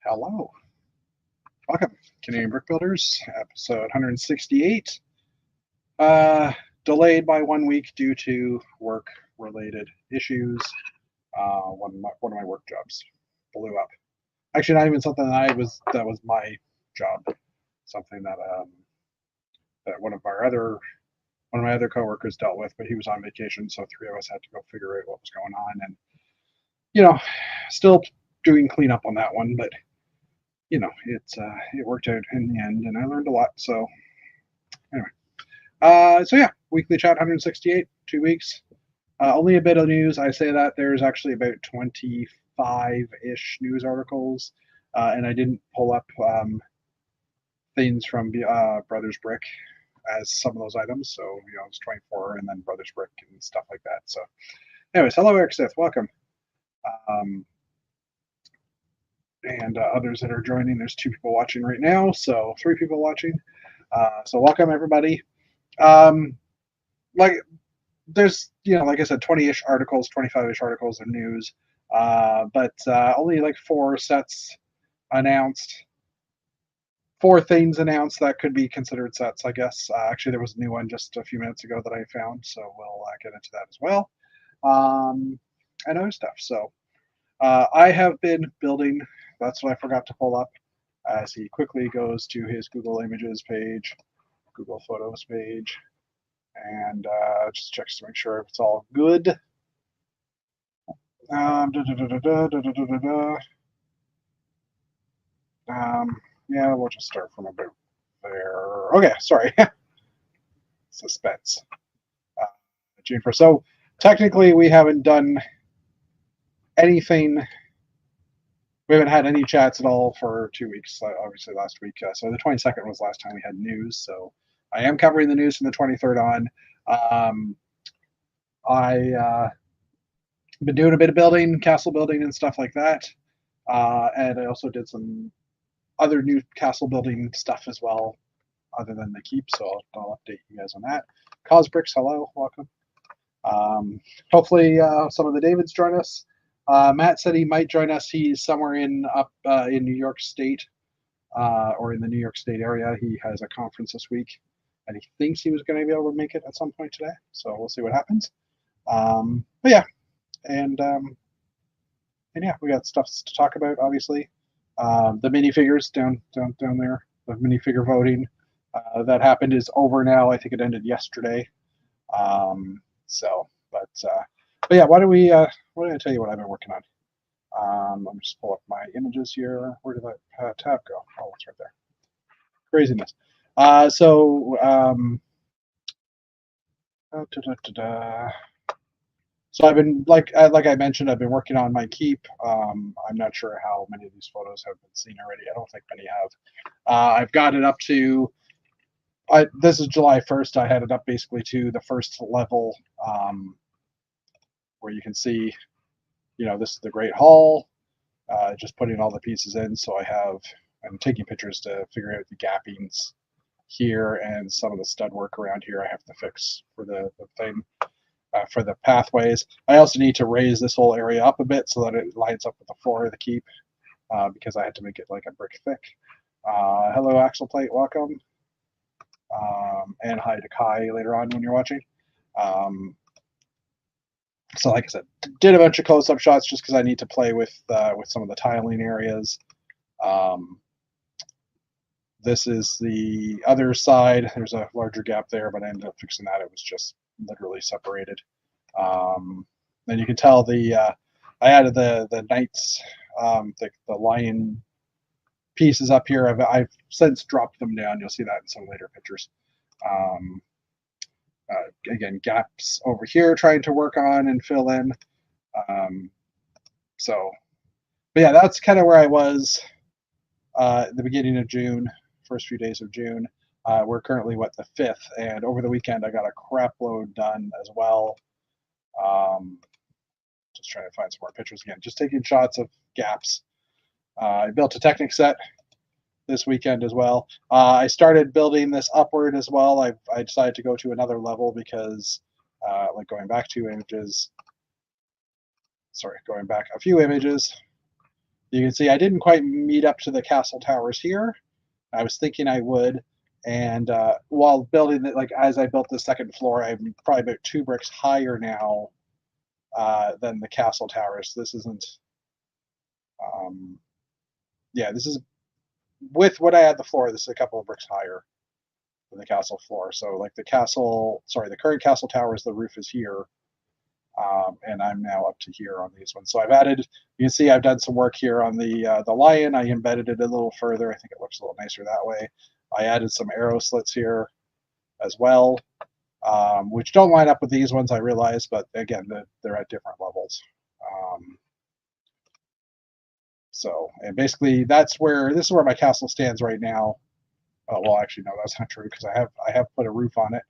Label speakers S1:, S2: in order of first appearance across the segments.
S1: Hello. Welcome, Canadian Brick Builders, episode 168. Uh, Delayed by 1 week due to work-related issues. One of my work jobs blew up. Actually, not even something that was my job. Something that one of my other coworkers dealt with, but he was on vacation, so three of us had to go figure out what was going on, and you know, still doing cleanup on that one, but it worked out in the end, and I learned a lot. So anyway, yeah, weekly chat 168, 2 weeks. Only a bit of news. I say that there's actually about 25-ish news articles, and I didn't pull up things from Brothers Brick as some of those items. So it's 24, and then Brothers Brick and stuff like that. So, anyways, hello Eric Sith, welcome. Um, and others that are joining. There's 2 people watching right now, so 3 people watching. So welcome everybody. Like there's like I said, 20-ish articles, 25-ish articles of news, but only like 4 sets announced. 4 things announced that could be considered sets, I guess. Actually, there was a new one just a few minutes ago that I found, so we'll get into that as well. And other stuff. So I have been building. That's what I forgot to pull up as he quickly goes to his Google Images page, Google Photos page, and just checks to make sure it's all good. Yeah, we'll just start from about there. Okay, sorry. Suspense. June 1st. So technically, we haven't done anything. We haven't had any chats at all for 2 weeks, obviously last week. So the 22nd was last time we had news. So I am covering the news from the 23rd on. I been doing a bit of building, castle building and stuff like that. And I also did some other new castle building stuff as well, other than the keep. So I'll update you guys on that. Cosbricks, hello, welcome. Hopefully some of the Davids join us. Matt said he might join us. He's somewhere in New York State, or in the New York State area. He has a conference this week, and he thinks he was going to be able to make it at some point today. So we'll see what happens. But yeah, and yeah, we got stuff to talk about. Obviously, the minifigures down there. The minifigure voting that happened is over now. I think it ended yesterday. But yeah, why don't I tell you what I've been working on? Let me just pull up my images here. Where did that tab go? Oh, it's right there. Craziness. So I've been like I mentioned, I've been working on my keep. I'm not sure how many of these photos have been seen already. I don't think many have. I've got it up to. This is July 1st. I had it up basically to the first level, where you can see, this is the Great Hall. Just putting all the pieces in. So I'm taking pictures to figure out the gappings here and some of the stud work around here I have to fix for the thing, for the pathways. I also need to raise this whole area up a bit so that it lines up with the floor of the keep, because I had to make it like a brick thick. Hello, Axel Plate, welcome. And hi to Kai later on when you're watching. So like I said, did a bunch of close-up shots just because I need to play with some of the tiling areas. This is the other side. There's a larger gap there, but I ended up fixing that. It was just literally separated. Then you can tell I added the knights, the lion pieces up here. I've since dropped them down. You'll see that in some later pictures. Again, gaps over here trying to work on and fill in. But yeah, that's kind of where I was at the beginning of June, first few days of June. We're currently, the 5th, and over the weekend I got a crap load done as well. Just trying to find some more pictures again. Just taking shots of gaps. I built a Technic set this weekend as well. I started building this upward as well. I decided to go to another level because, going back a few images. You can see I didn't quite meet up to the castle towers here. I was thinking I would, and while building it, like as I built the second floor, I'm probably about 2 bricks higher now than the castle towers. This isn't, um, yeah, this is with what I had the floor. This is a couple of bricks higher than the castle floor. So like the castle, sorry, the current castle towers, the roof is here, and I'm now up to here on these ones. So I've added. You can see I've done some work here on the lion. I embedded it a little further. I think it looks a little nicer that way. I added some arrow slits here as well, which don't line up with these ones, I realize, but again, they're at different levels. Um, so, and basically, this is where my castle stands right now. Oh, well, actually, no, that's not true because I have put a roof on it.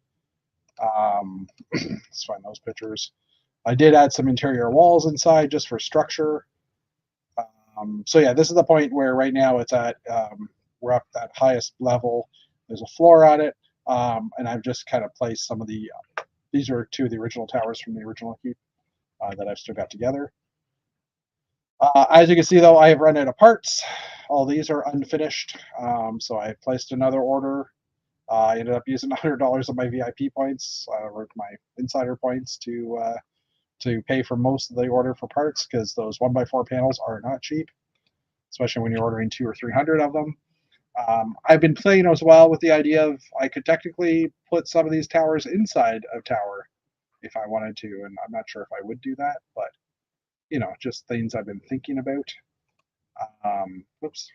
S1: Let's find those pictures. I did add some interior walls inside just for structure. So yeah, this is the point where right now it's at we're up that highest level. There's a floor on it, and I've just kind of placed some of the. These are two of the original towers from the original keep that I've still got together. As you can see, though, I have run out of parts. All these are unfinished, so I placed another order. I ended up using $100 of my VIP points or my insider points to pay for most of the order for parts because those 1x4 panels are not cheap, especially when you're ordering 200 or 300 of them. I've been playing as well with the idea of I could technically put some of these towers inside of tower if I wanted to, and I'm not sure if I would do that, but just things I've been thinking about. Oops.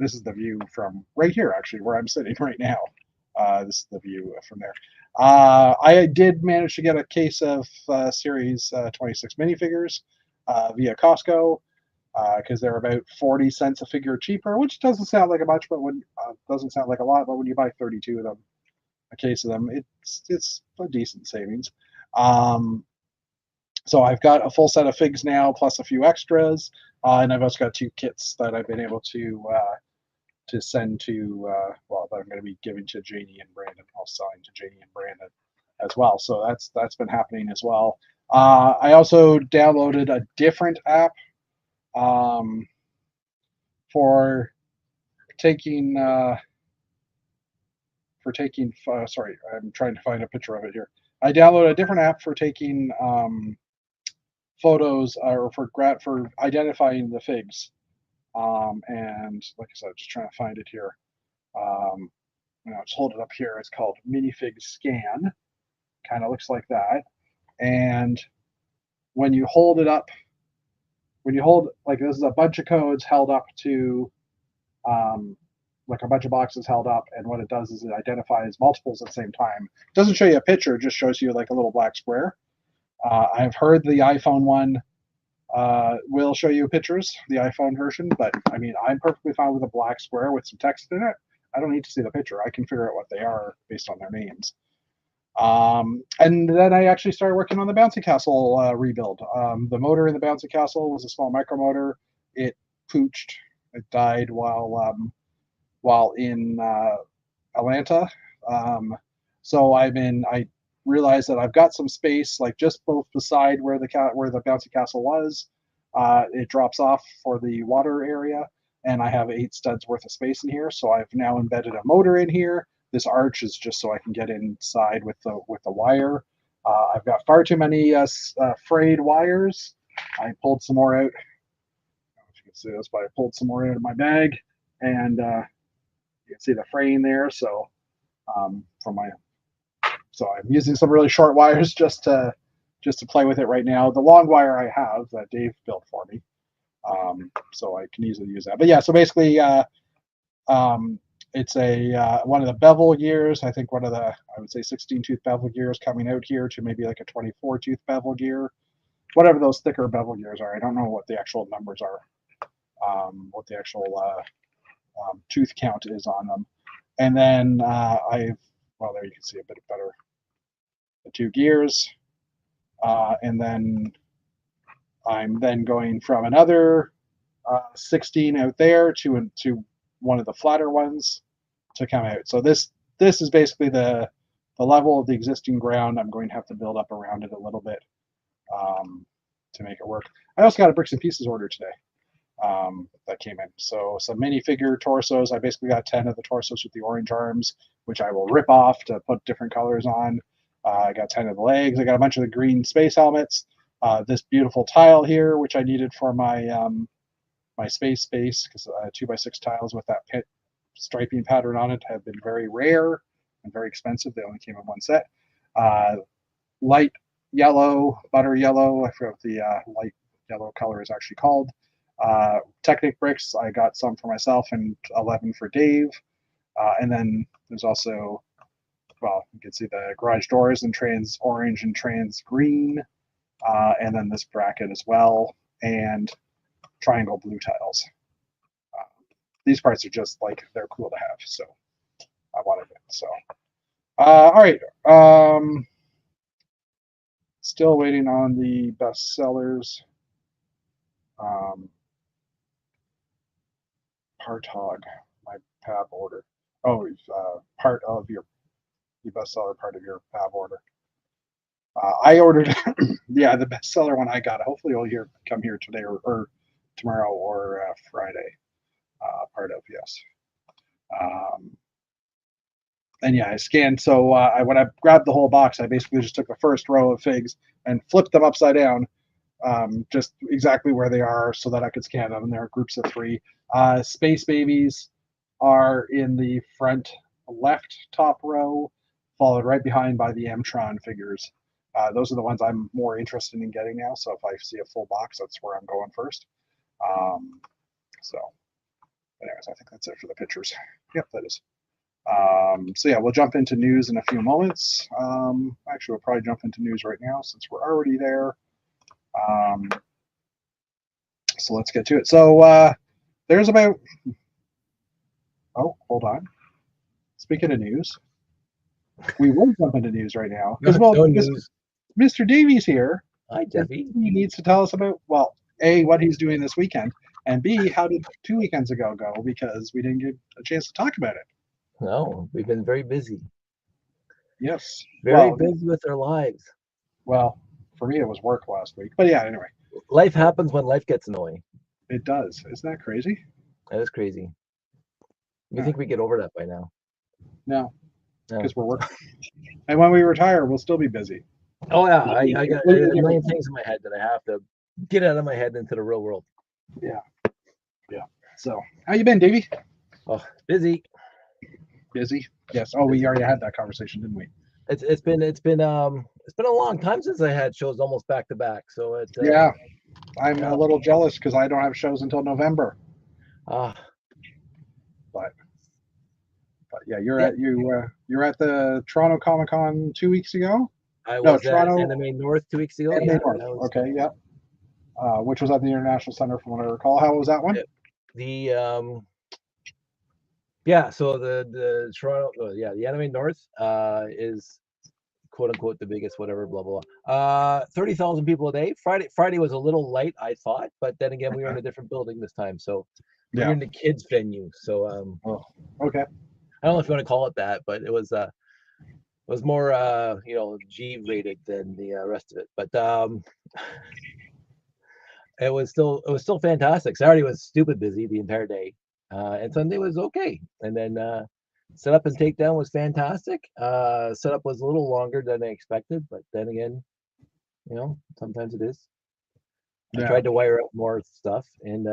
S1: This is the view from right here, actually, where I'm sitting right now. This is the view from there. I did manage to get a case of Series 26 minifigures via Costco because they're about 40 cents a figure cheaper, which doesn't sound like a much, but when doesn't sound like a lot, but when you buy 32 of them, a case of them, it's a decent savings. So I've got a full set of figs now, plus a few extras, and I've also got 2 kits that I've been able to send to well, that I'm going to be giving to Janie and Brandon. I'll sign to Janie and Brandon as well. So that's been happening as well. I also downloaded a different app um, for taking sorry, I'm trying to find a picture of it here. I downloaded a different app for taking photos or for identifying the figs. And like I said, just trying to find it here. Just hold it up here. It's called Minifig Scan. Kind of looks like that. And when you hold it up, like this is a bunch of codes held up to like a bunch of boxes held up, and what it does is it identifies multiples at the same time. It doesn't show you a picture, it just shows you like a little black square. I've heard the iPhone one will show you pictures, the iPhone version, but I mean, I'm perfectly fine with a black square with some text in it. I don't need to see the picture. I can figure out what they are based on their names. And then I actually started working on the bouncy castle rebuild. The motor in the bouncy castle was a small micro motor. It pooched. It died while in Atlanta. So I realized that I've got some space, like just both beside where the bouncy castle was. It drops off for the water area, and I have 8 studs worth of space in here. So I've now embedded a motor in here. This arch is just so I can get inside with the wire. I've got far too many frayed wires. I pulled some more out. I don't know if you can see this, but I pulled some more out of my bag, and you can see the fraying there. So so I'm using some really short wires just to play with it right now. The long wire I have that Dave built for me, so I can easily use that. But yeah, so basically, it's a one of the bevel gears. I think one of the, I would say, 16-tooth bevel gears coming out here to maybe like a 24-tooth bevel gear, whatever those thicker bevel gears are. I don't know what the actual numbers are, what the actual tooth count is on them. And then well, there you can see a bit better the 2 gears, and then I'm then going from another 16 out there to one of the flatter ones to come out. So this is basically the level of the existing ground. I'm going to have to build up around it a little bit to make it work. I also got a bricks and pieces order today that came in. So some minifigure torsos. I basically got 10 of the torsos with the orange arms, which I will rip off to put different colors on. I got 10 of the legs. I got a bunch of the green space helmets. This beautiful tile here, which I needed for my my space base, because 2x6 tiles with that pit striping pattern on it have been very rare and very expensive. They only came in one set. Light yellow, butter yellow. I forget what the light yellow color is actually called. Technic bricks. I got some for myself and 11 for Dave. And then there's also, well, you can see the garage doors in trans orange and trans green. And then this bracket as well, and triangle blue tiles. These parts are just like, they're cool to have, so I wanted it. So, all right. Still waiting on the best sellers. Partog, my PAB order. Oh, part of your the bestseller part of your PAB order. I ordered, yeah, the bestseller one I got. Hopefully, it'll come here today or tomorrow or Friday. Part of, yes. And yeah, I scanned. So when I grabbed the whole box, I basically just took the first row of figs and flipped them upside down, just exactly where they are, so that I could scan them. And there are groups of 3. Space Babies are in the front left top row, followed right behind by the Mtron figures. Those are the ones I'm more interested in getting now. So if I see a full box, that's where I'm going first. So, anyways, I think that's it for the pictures. Yep, that is. So yeah, we'll jump into news in a few moments. Actually, we'll probably jump into news right now since we're already there. So let's get to it. So there's about, oh, hold on. Speaking of news, we will jump into news right now because, well,
S2: no news.
S1: Mr. Davies here.
S2: Hi, Jeffy.
S1: He needs to tell us about, well, A, what he's doing this weekend, and B, how did 2 weekends ago go, because we didn't get a chance to talk about it.
S2: No, we've been very busy.
S1: Yes.
S2: Very busy with our lives.
S1: Well, for me, it was work last week. But yeah, anyway.
S2: Life happens when life gets annoying.
S1: It does. Isn't that crazy?
S2: That is crazy. You think we get over that by now?
S1: No, because we're working. And when we retire, we'll still be busy.
S2: Oh, yeah. I got a million things in my head that I have to get out of my head into the real world.
S1: Yeah. Yeah. So, how you been, Davey?
S2: Oh, busy.
S1: Busy? Yes. Oh, we already had that conversation, didn't we?
S2: It's been a long time since I had shows almost back to back. So
S1: yeah, I'm a little jealous because I don't have shows until November. But yeah, you're at the Toronto Comic Con 2 weeks ago.
S2: I was at Anime North 2 weeks ago.
S1: Anime North. Okay, yeah. Which was at the International Center, from what I recall. How was that one?
S2: So the Toronto, the Anime North is quote unquote the biggest, whatever, blah blah blah. 30,000 people a day. Friday was a little light, I thought, but then again, we were in a different building this time, so we were in the kids venue. So
S1: okay.
S2: I don't know if you want to call it that, but it was more G rated than the rest of it, but it was still fantastic. Saturday was stupid busy the entire day, and Sunday was okay. And then setup and takedown was fantastic. Setup was a little longer than I expected, but then again, sometimes it is. I tried to wire up more stuff, and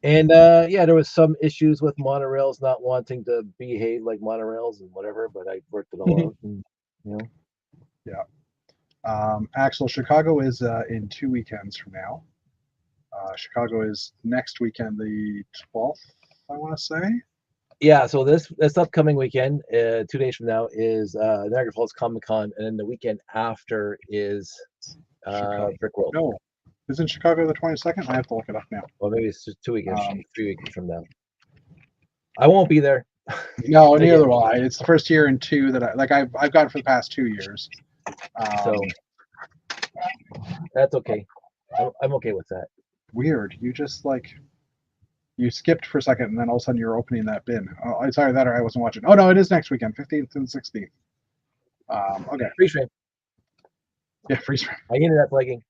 S2: there was some issues with monorails not wanting to behave like monorails and whatever, but I worked it all out, and
S1: Yeah. Axel, Chicago is in 2 weekends from now. Chicago is next weekend, the 12th, I want to say.
S2: Yeah, so this upcoming weekend, 2 days from now, is Niagara Falls Comic Con, and then the weekend after is Brick World.
S1: No, isn't Chicago the 22nd? I have to look it up now.
S2: Well, maybe it's just 2 weekends, 3 weeks from now. I won't be there.
S1: No, neither will I. It's the first year in 2 that I've gone for the past 2 years.
S2: So that's okay. I'm okay with that.
S1: Weird. You just you skipped for a second, and then all of a sudden you're opening that bin. Oh, it's either that or I wasn't watching. Oh no, it is next weekend, 15th and 16th. Okay.
S2: Pre-stream.
S1: Yeah, freeze frame.
S2: My internet's lagging.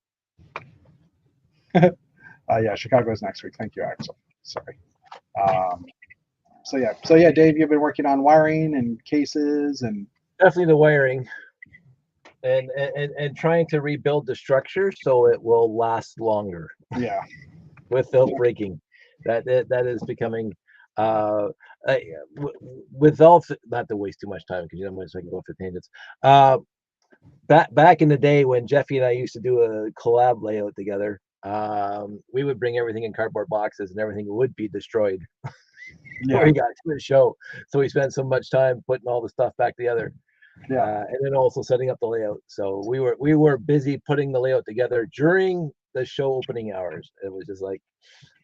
S1: Yeah, Chicago's next week. Thank you, Axel. Sorry. Um, so yeah, Dave, you've been working on wiring and cases and
S2: Definitely the wiring and trying to rebuild the structure so it will last longer
S1: yeah,
S2: without breaking. That is becoming uh without, not to waste too much time because you know so I can go for tangents. Back in the day when Jeffy and I used to do a collab layout together, we would bring everything in cardboard boxes and everything would be destroyed before
S1: yeah,
S2: we got to the show. So we spent so much time putting all the stuff back together.
S1: yeah.
S2: And then also setting up the layout. So we were busy putting the layout together during the show opening hours. It was just like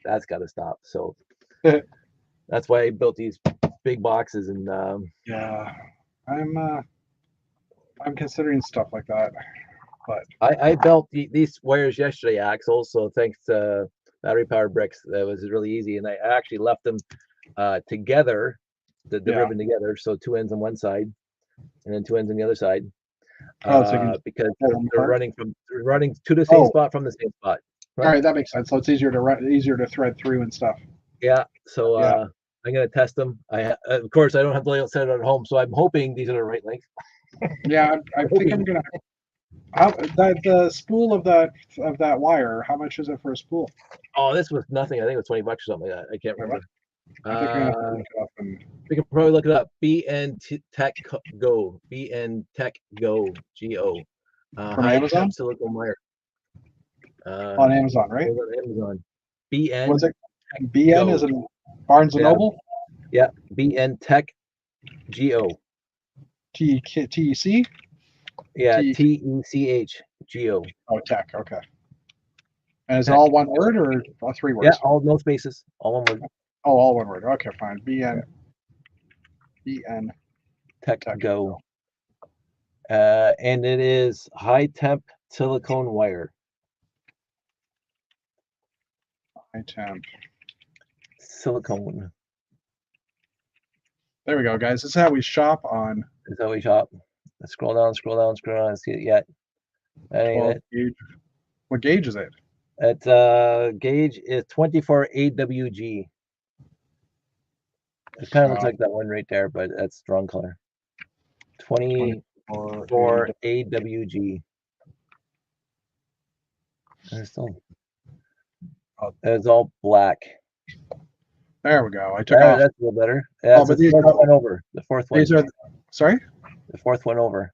S2: that's got to stop. So that's why I built these big boxes and
S1: Yeah, I'm considering stuff like that, but
S2: I built these wires yesterday, Axel. So thanks to battery powered bricks, that was really easy. And I actually left them together, the
S1: yeah.
S2: ribbon together. So two ends on one side and then two ends on the other side.
S1: Oh, so you can
S2: Because
S1: pull them
S2: they're
S1: apart.
S2: running to the same
S1: Oh,
S2: spot from the same spot.
S1: all right, that makes sense. So it's easier to thread through and stuff.
S2: Yeah, so
S1: Yeah,
S2: I'm gonna test them. Of course I don't have the layout set at home, so I'm hoping these are the right length.
S1: yeah. I think I'm gonna. How the spool of that wire? How much is it for a spool?
S2: Oh, this was nothing. I think it was $20 or something like that. I can't
S1: Yeah, what?
S2: remember.
S1: I think I'm gonna have to
S2: Uh,
S1: look it up and.
S2: we can probably look it up. Tech Go. Tech Go. Go.
S1: From
S2: High
S1: Amazon?
S2: temp silicone wire.
S1: On Amazon, right?
S2: Goes on Amazon. BN
S1: Was it
S2: Tech
S1: BN
S2: Go.
S1: is in Barnes and
S2: Yeah,
S1: Noble?
S2: yeah. BN Tech Go.
S1: TEC?
S2: Yeah,
S1: T
S2: TECH Go.
S1: Oh, Tech. Okay. And is it
S2: Tech.
S1: all one word or all three
S2: Yeah,
S1: words?
S2: all no spaces, all one word.
S1: Oh, all one word. Okay, fine.
S2: Yeah.
S1: BN
S2: Tech
S1: Tech.
S2: Go. And it is high temp silicone wire.
S1: High temp.
S2: Silicone
S1: There we go, guys. This is how we shop on
S2: is how we shop. Let's scroll down, scroll down, scroll down. See it yet? That ain't
S1: 12
S2: it.
S1: gauge. What gauge is it?
S2: It's gauge is 24 AWG. It kind of looks like that one right there, but that's strong color. 24 AWG. And it's still, it's all black.
S1: There we go. I took off.
S2: That's a little better. Yeah,
S1: Oh,
S2: it's
S1: but
S2: the
S1: these
S2: fourth
S1: are
S2: one over. The fourth one.
S1: these are sorry.
S2: The fourth one over.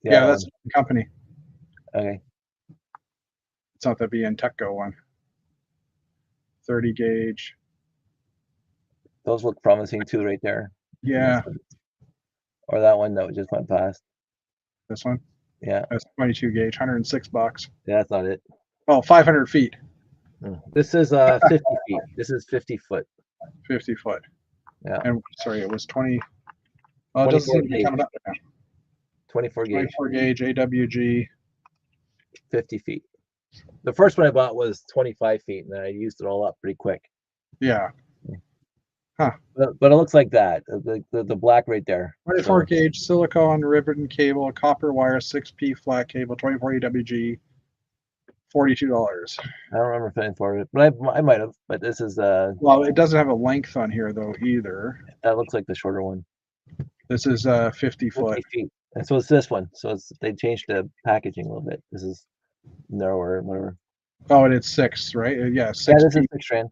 S2: The
S1: Yeah,
S2: other
S1: that's the company.
S2: one. Okay.
S1: It's not the BN Techco one. 30 gauge.
S2: Those look promising too, right there.
S1: Yeah,
S2: Or that one that just went past.
S1: this one.
S2: Yeah.
S1: That's 22 gauge, $106.
S2: Yeah, that's not it.
S1: Oh, 500 feet.
S2: This is 50 feet. This is 50 foot.
S1: 50 foot.
S2: Yeah.
S1: And sorry, it was 20. Oh, it doesn't seem to be coming up now.
S2: 24 gauge.
S1: 24 gauge AWG.
S2: 50 feet. The first one I bought was 25 feet, and I used it all up pretty quick.
S1: Yeah. Huh.
S2: But it looks like that. The black right there.
S1: 24 gauge silicone ribbon cable, copper wire, 6P flat cable, 24 AWG, $42.
S2: I don't remember paying for it, but I might have. But this is
S1: Well, it doesn't have a length on here though either.
S2: that looks like the shorter one.
S1: This is 50 foot.
S2: 50 feet. And so it's this one. So they changed the packaging a little bit. This is narrower, whatever.
S1: Oh, and it's 6, right? Yeah, 6
S2: Yeah, this is
S1: P.
S2: 6 strand.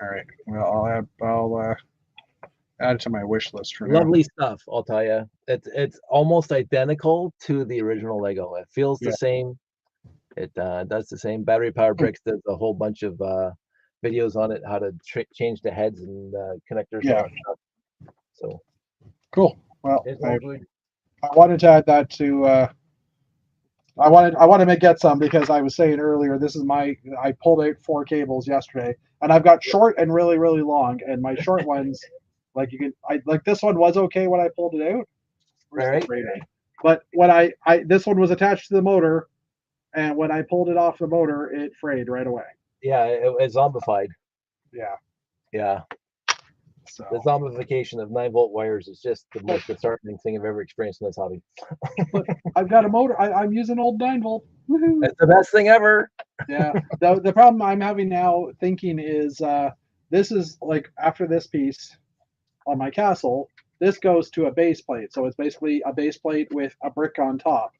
S1: All right. Well, I'll add it to my wish list for now.
S2: Lovely stuff, I'll tell you. It's almost identical to the original Lego. It feels the same. It does the same. Battery powered bricks does a whole bunch of videos on it, how to change the heads and connectors.
S1: Yeah.
S2: And stuff. So
S1: Cool. Well,
S2: it's all good.
S1: I wanted to add that to. I wanted to get some because I was saying earlier this is I pulled out 4 cables yesterday and I've got short and really really long and my short ones like this one was okay when I pulled it out.
S2: Right.
S1: But when I this one was attached to the motor and when I pulled it off the motor it frayed right away.
S2: Yeah, it's zombified.
S1: Yeah.
S2: Yeah.
S1: So
S2: The zombification of 9-volt wires is just the most disheartening thing I've ever experienced in this hobby.
S1: but I've got a motor. I'm using old 9-volt. Woohoo!
S2: It's the best thing ever.
S1: Yeah. The problem I'm having now thinking is this is like after this piece on my castle, this goes to a base plate. So it's basically a base plate with a brick on top.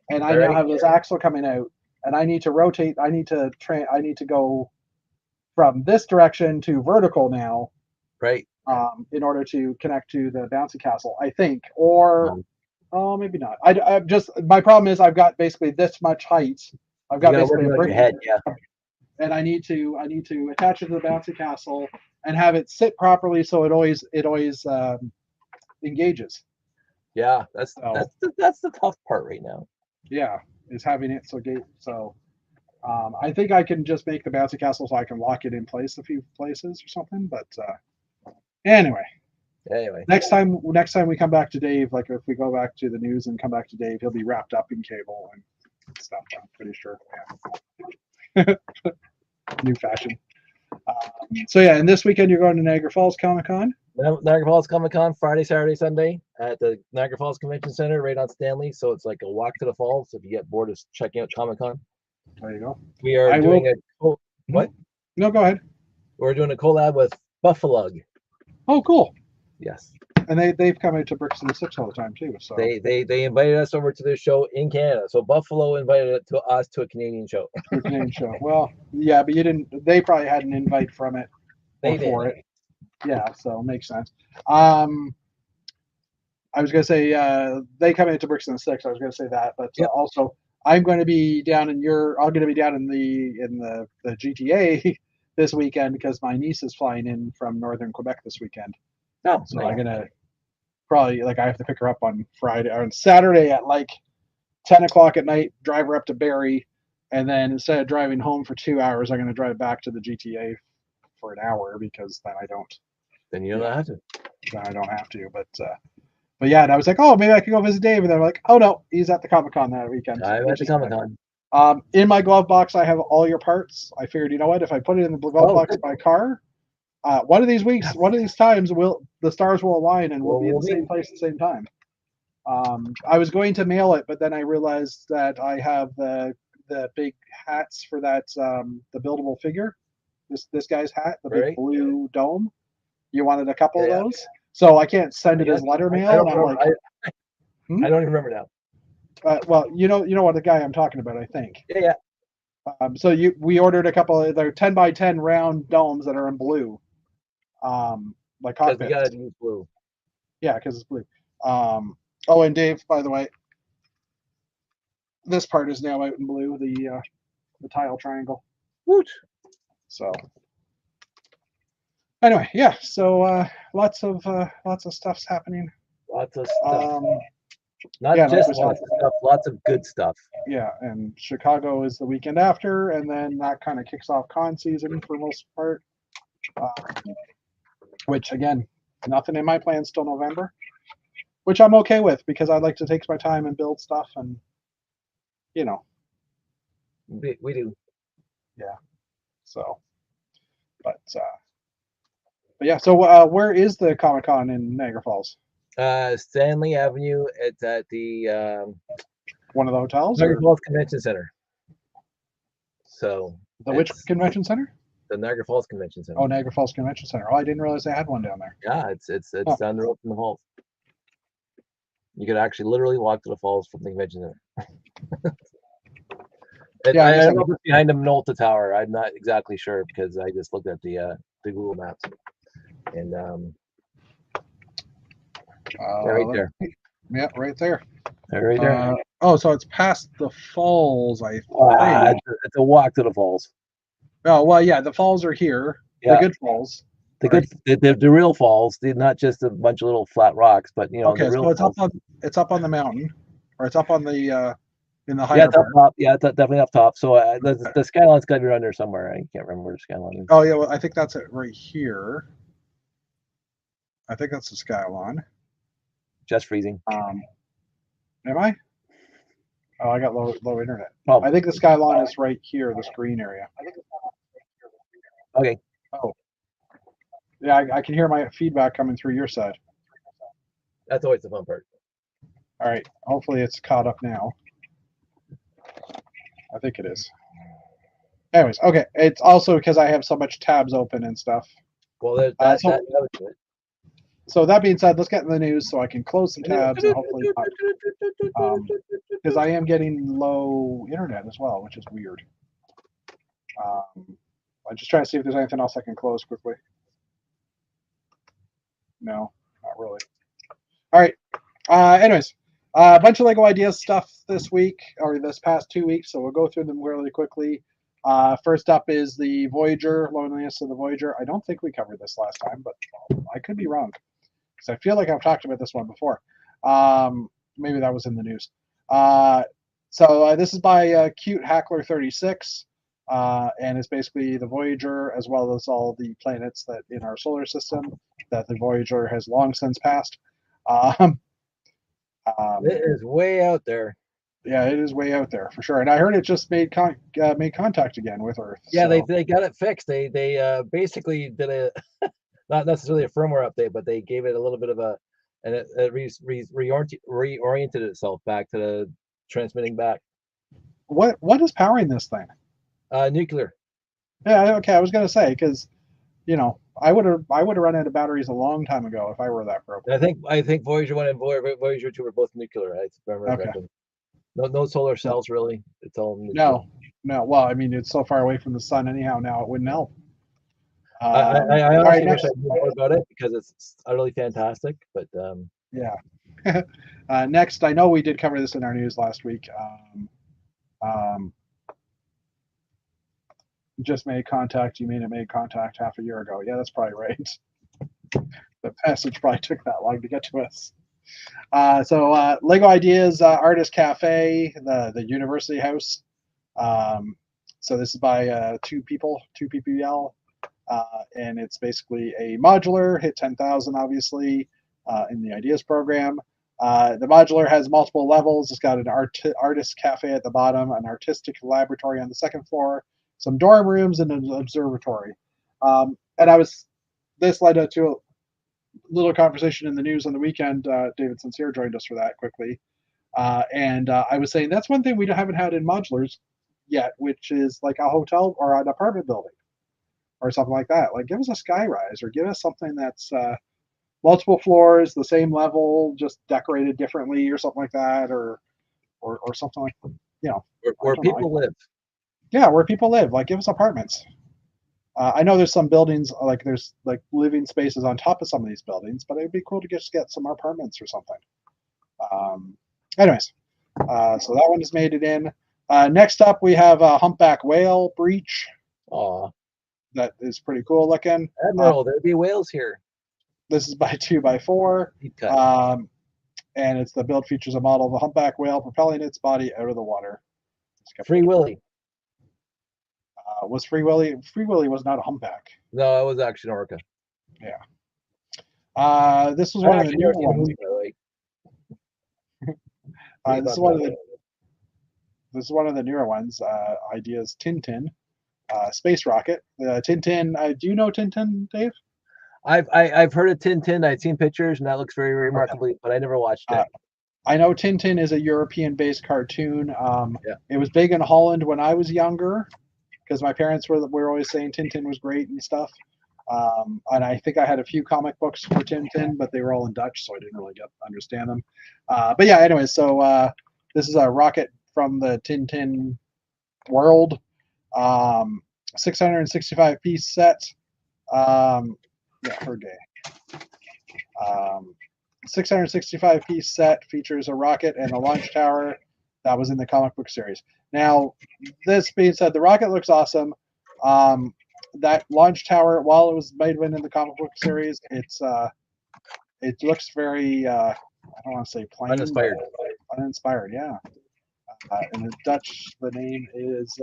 S1: And I now have this axle coming out, and I need to rotate. I need to go from this direction to vertical now,
S2: Right.
S1: in order to connect to the bouncy castle. I think, or oh, maybe not. I just my problem is I've got basically this much height. I've got basically a brick
S2: head, yeah.
S1: And I need to attach it to the bouncy castle and have it sit properly so it always engages.
S2: Yeah, that's the tough part right now.
S1: Yeah, is having it so. I think I can just make the bouncy castle so I can lock it in place a few places or something. But anyway, next time we come back to Dave, like if we go back to the news and come back to Dave, he'll be wrapped up in cable and stuff. I'm pretty sure. Yeah. New fashion. So yeah, and this weekend you're going to Niagara Falls Comic Con.
S2: Niagara Falls Comic Con Friday, Saturday, Sunday at the Niagara Falls Convention Center, right on Stanley. So it's like a walk to the falls. If you get bored of checking out Comic Con,
S1: there you go.
S2: We are doing what?
S1: No, go ahead.
S2: We're doing a collab with Buffalo.
S1: Oh, cool.
S2: Yes.
S1: And they've come out to Bricks and the Six all the time too. So
S2: they invited us over to their show in Canada. So Buffalo invited us to a Canadian show.
S1: To a Canadian show. Well, yeah, but you didn't. They probably had an invite from it before it. Yeah, so it makes sense. I was gonna say they come into Bricks and the Six. I was gonna say that, but also I'm going to be down in I'm going to be down in the GTA this weekend because my niece is flying in from northern Quebec this weekend.
S2: Oh,
S1: so I'm gonna probably I have to pick her up on Friday or on Saturday at like 10 o'clock at night, drive her up to Barrie, and then instead of driving home for 2 hours, I'm going to drive back to the GTA for an hour because then I don't.
S2: Then you don't have to.
S1: Then I don't have to, but yeah, and I was like, oh, maybe I could go visit Dave, and they're like, oh no, he's at the Comic Con that weekend.
S2: I'm at the Comic Con.
S1: In my glove box, I have all your parts. I figured, you know what, if I put it in the glove box of my car, one of these weeks, one of these times, the stars will align and we'll be in the same place at the same time. I was going to mail it, but then I realized that I have the big hats for that the buildable figure. This guy's hat, the big blue dome. You wanted a couple of those, so I can't send it as letter mail.
S2: I don't even remember now.
S1: Well, you know what the guy I'm talking about, I think.
S2: Yeah.
S1: So we ordered a couple of they're 10 by 10 round domes that are in blue. Like cockpits.
S2: We gotta use blue.
S1: Yeah, because it's blue. Oh, and Dave, by the way, this part is now out in blue, the tile triangle.
S2: Woot.
S1: So anyway, yeah. So lots of stuff's happening.
S2: Lots of stuff. Not just lots of stuff, lots of good stuff.
S1: Yeah, and Chicago is the weekend after, and then that kind of kicks off con season for most part. Which again, nothing in my plans till November. Which I'm okay with because I like to take my time and build stuff, and
S2: we do.
S1: Yeah. So, but yeah. So where is the Comic Con in Niagara Falls?
S2: Stanley Avenue. It's at the
S1: one of the hotels.
S2: Niagara Falls Convention Center. So
S1: which convention center?
S2: The Niagara Falls Convention Center.
S1: Oh, Niagara Falls Convention Center. Oh, I didn't realize they had one down there.
S2: Yeah, it's down the road from the falls. You could actually literally walk to the falls from the convention center.
S1: Yeah,
S2: I don't know if it's behind the Minolta Tower. I'm not exactly sure because I just looked at the Google Maps. And right there.
S1: Yeah, right there.
S2: Right there.
S1: Oh, so it's past the falls, I think.
S2: It's a walk to the falls.
S1: Oh, well, yeah, the falls are here. Yeah. The good falls.
S2: The real falls, not just a bunch of little flat rocks, but
S1: okay,
S2: the real
S1: so it's up on the mountain, or it's up on the in the higher
S2: it's up top. Yeah, it's definitely up top. So the skyline's got to be around there somewhere. I can't remember where the skyline is.
S1: Oh yeah, well I think that's it right here. I think that's the skyline.
S2: Just freezing.
S1: Am I? Oh, I got low internet.
S2: Probably.
S1: I think the skyline is right here, this green area.
S2: Okay.
S1: Oh. Yeah, I can hear my feedback coming through your side.
S2: That's always the fun part.
S1: All right. Hopefully it's caught up now. I think it is. Anyways, okay. It's also because I have so much tabs open and stuff.
S2: Well, there's
S1: Uh,
S2: that
S1: so,
S2: that was good.
S1: so that being said, let's get in the news so I can close some tabs and hopefully not, because I am getting low internet as well, which is weird. I'm just trying to see if there's anything else I can close quickly. No, not really. All right. Anyways, a bunch of Lego ideas stuff this week or this past 2 weeks, so we'll go through them really quickly. First up is the Voyager, Loneliness of the Voyager. I don't think we covered this last time, but I could be wrong because I feel like I've talked about this one before. Maybe that was in the news. So this is by Cute Hackler 36, and it's basically the Voyager as well as all the planets that in our solar system that the Voyager has long since passed.
S2: It is way out there.
S1: Yeah, it is way out there for sure. And I heard it just made contact again with Earth.
S2: Yeah,
S1: so.
S2: they got it fixed. They basically did a not necessarily a firmware update, but they gave it a little bit of a and it reoriented itself back to the transmitting back.
S1: What is powering this thing?
S2: Nuclear.
S1: Yeah, okay. I was gonna say because I would have run out of batteries a long time ago if I were that broken.
S2: I think Voyager 1 and Voyager 2 were both nuclear. I remember
S1: Okay.
S2: correctly. No solar cells really. It's all nuclear.
S1: No. Well, I mean, it's so far away from the sun anyhow. Now it wouldn't help.
S2: I
S1: All right,
S2: honestly wish I knew more about it because it's utterly fantastic. But
S1: yeah. Next, I know we did cover this in our news last week. Just made contact. You mean it made contact half a year ago? Yeah, that's probably right. The message probably took that long to get to us. So Lego Ideas Artist Cafe, the University House. So this is by two PPL, and it's basically a modular, hit 10,000 obviously in the Ideas program. The modular has multiple levels. It's got an artist cafe at the bottom, an artistic laboratory on the second floor, some dorm rooms, and an observatory. And this led to a little conversation in the news on the weekend. David Sincere joined us for that quickly. And I was saying that's one thing we haven't had in modulars yet, which is like a hotel or an apartment building or something like that. Like give us a sky rise or give us something that's multiple floors, the same level, just decorated differently or something like that, or something like
S2: where people live.
S1: Yeah, where people live. Like give us apartments. I know there's some buildings like there's like living spaces on top of some of these buildings, but it'd be cool to just get some apartments or something. Anyways, so that one has made it in. Next up, we have a humpback whale breach.
S2: Aw.
S1: That is pretty cool looking.
S2: Admiral, there'd be whales here.
S1: This is by 2x4. And it's the build features a model of a humpback whale propelling its body out of the water.
S2: Free Willy.
S1: Was Free Willy? Free Willy was not a humpback.
S2: No, it was actually an orca.
S1: Yeah. This was one of the newer ones. This is one of the newer ones. Ideas Tintin, space rocket. Tintin. Do you know Tintin, Dave?
S2: I've heard of Tintin. I've seen pictures, and that looks very remarkably, but I never watched it.
S1: I know Tintin is a European-based cartoon.
S2: Yeah.
S1: It was big in Holland when I was younger, because my parents were always saying Tintin was great and stuff. And I think I had a few comic books for Tintin, but they were all in Dutch, so I didn't really understand them. But yeah, anyway, so this is a rocket from the Tintin world. 665 piece set. Per day. 665 piece set features a rocket and a launch tower that was in the comic book series. Now, this being said, the rocket looks awesome. That launch tower, while it was made in the comic book series, it looks very I don't want to say plain, uninspired, yeah. In the Dutch, the name is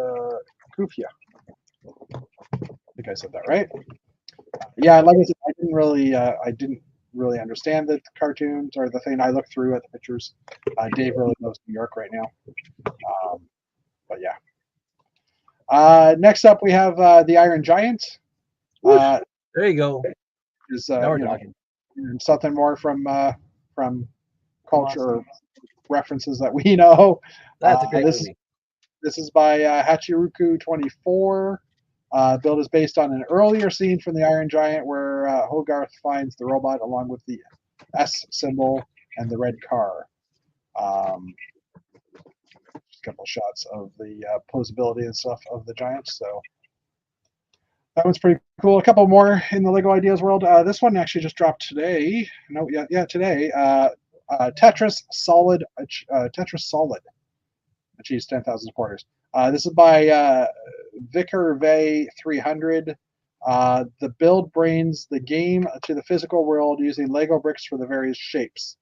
S1: Kufia. I think I said that right. Yeah, like I said, I didn't really understand the cartoons or the thing. I looked through at the pictures. Dave really loves New York right now. But yeah. Next up, we have the Iron Giant.
S2: There you go.
S1: is
S2: Now we're talking.
S1: something more from
S3: From
S1: culture
S3: us.
S1: or references that we know.
S2: That's a great
S1: This
S2: movie.
S1: This is by Hachiruku 24. Build is based on an earlier scene from the Iron Giant where Hogarth finds the robot along with the S symbol and the red car. Just a couple shots of the posability and stuff of the Giants. So that one's pretty cool. A couple more in the Lego Ideas world. This one actually just dropped today. No, yeah, today. Tetris Solid. Tetris Solid achieves 10,000 supporters. This is by Vicar Vay 300. The build brings the game to the physical world using Lego bricks for the various shapes.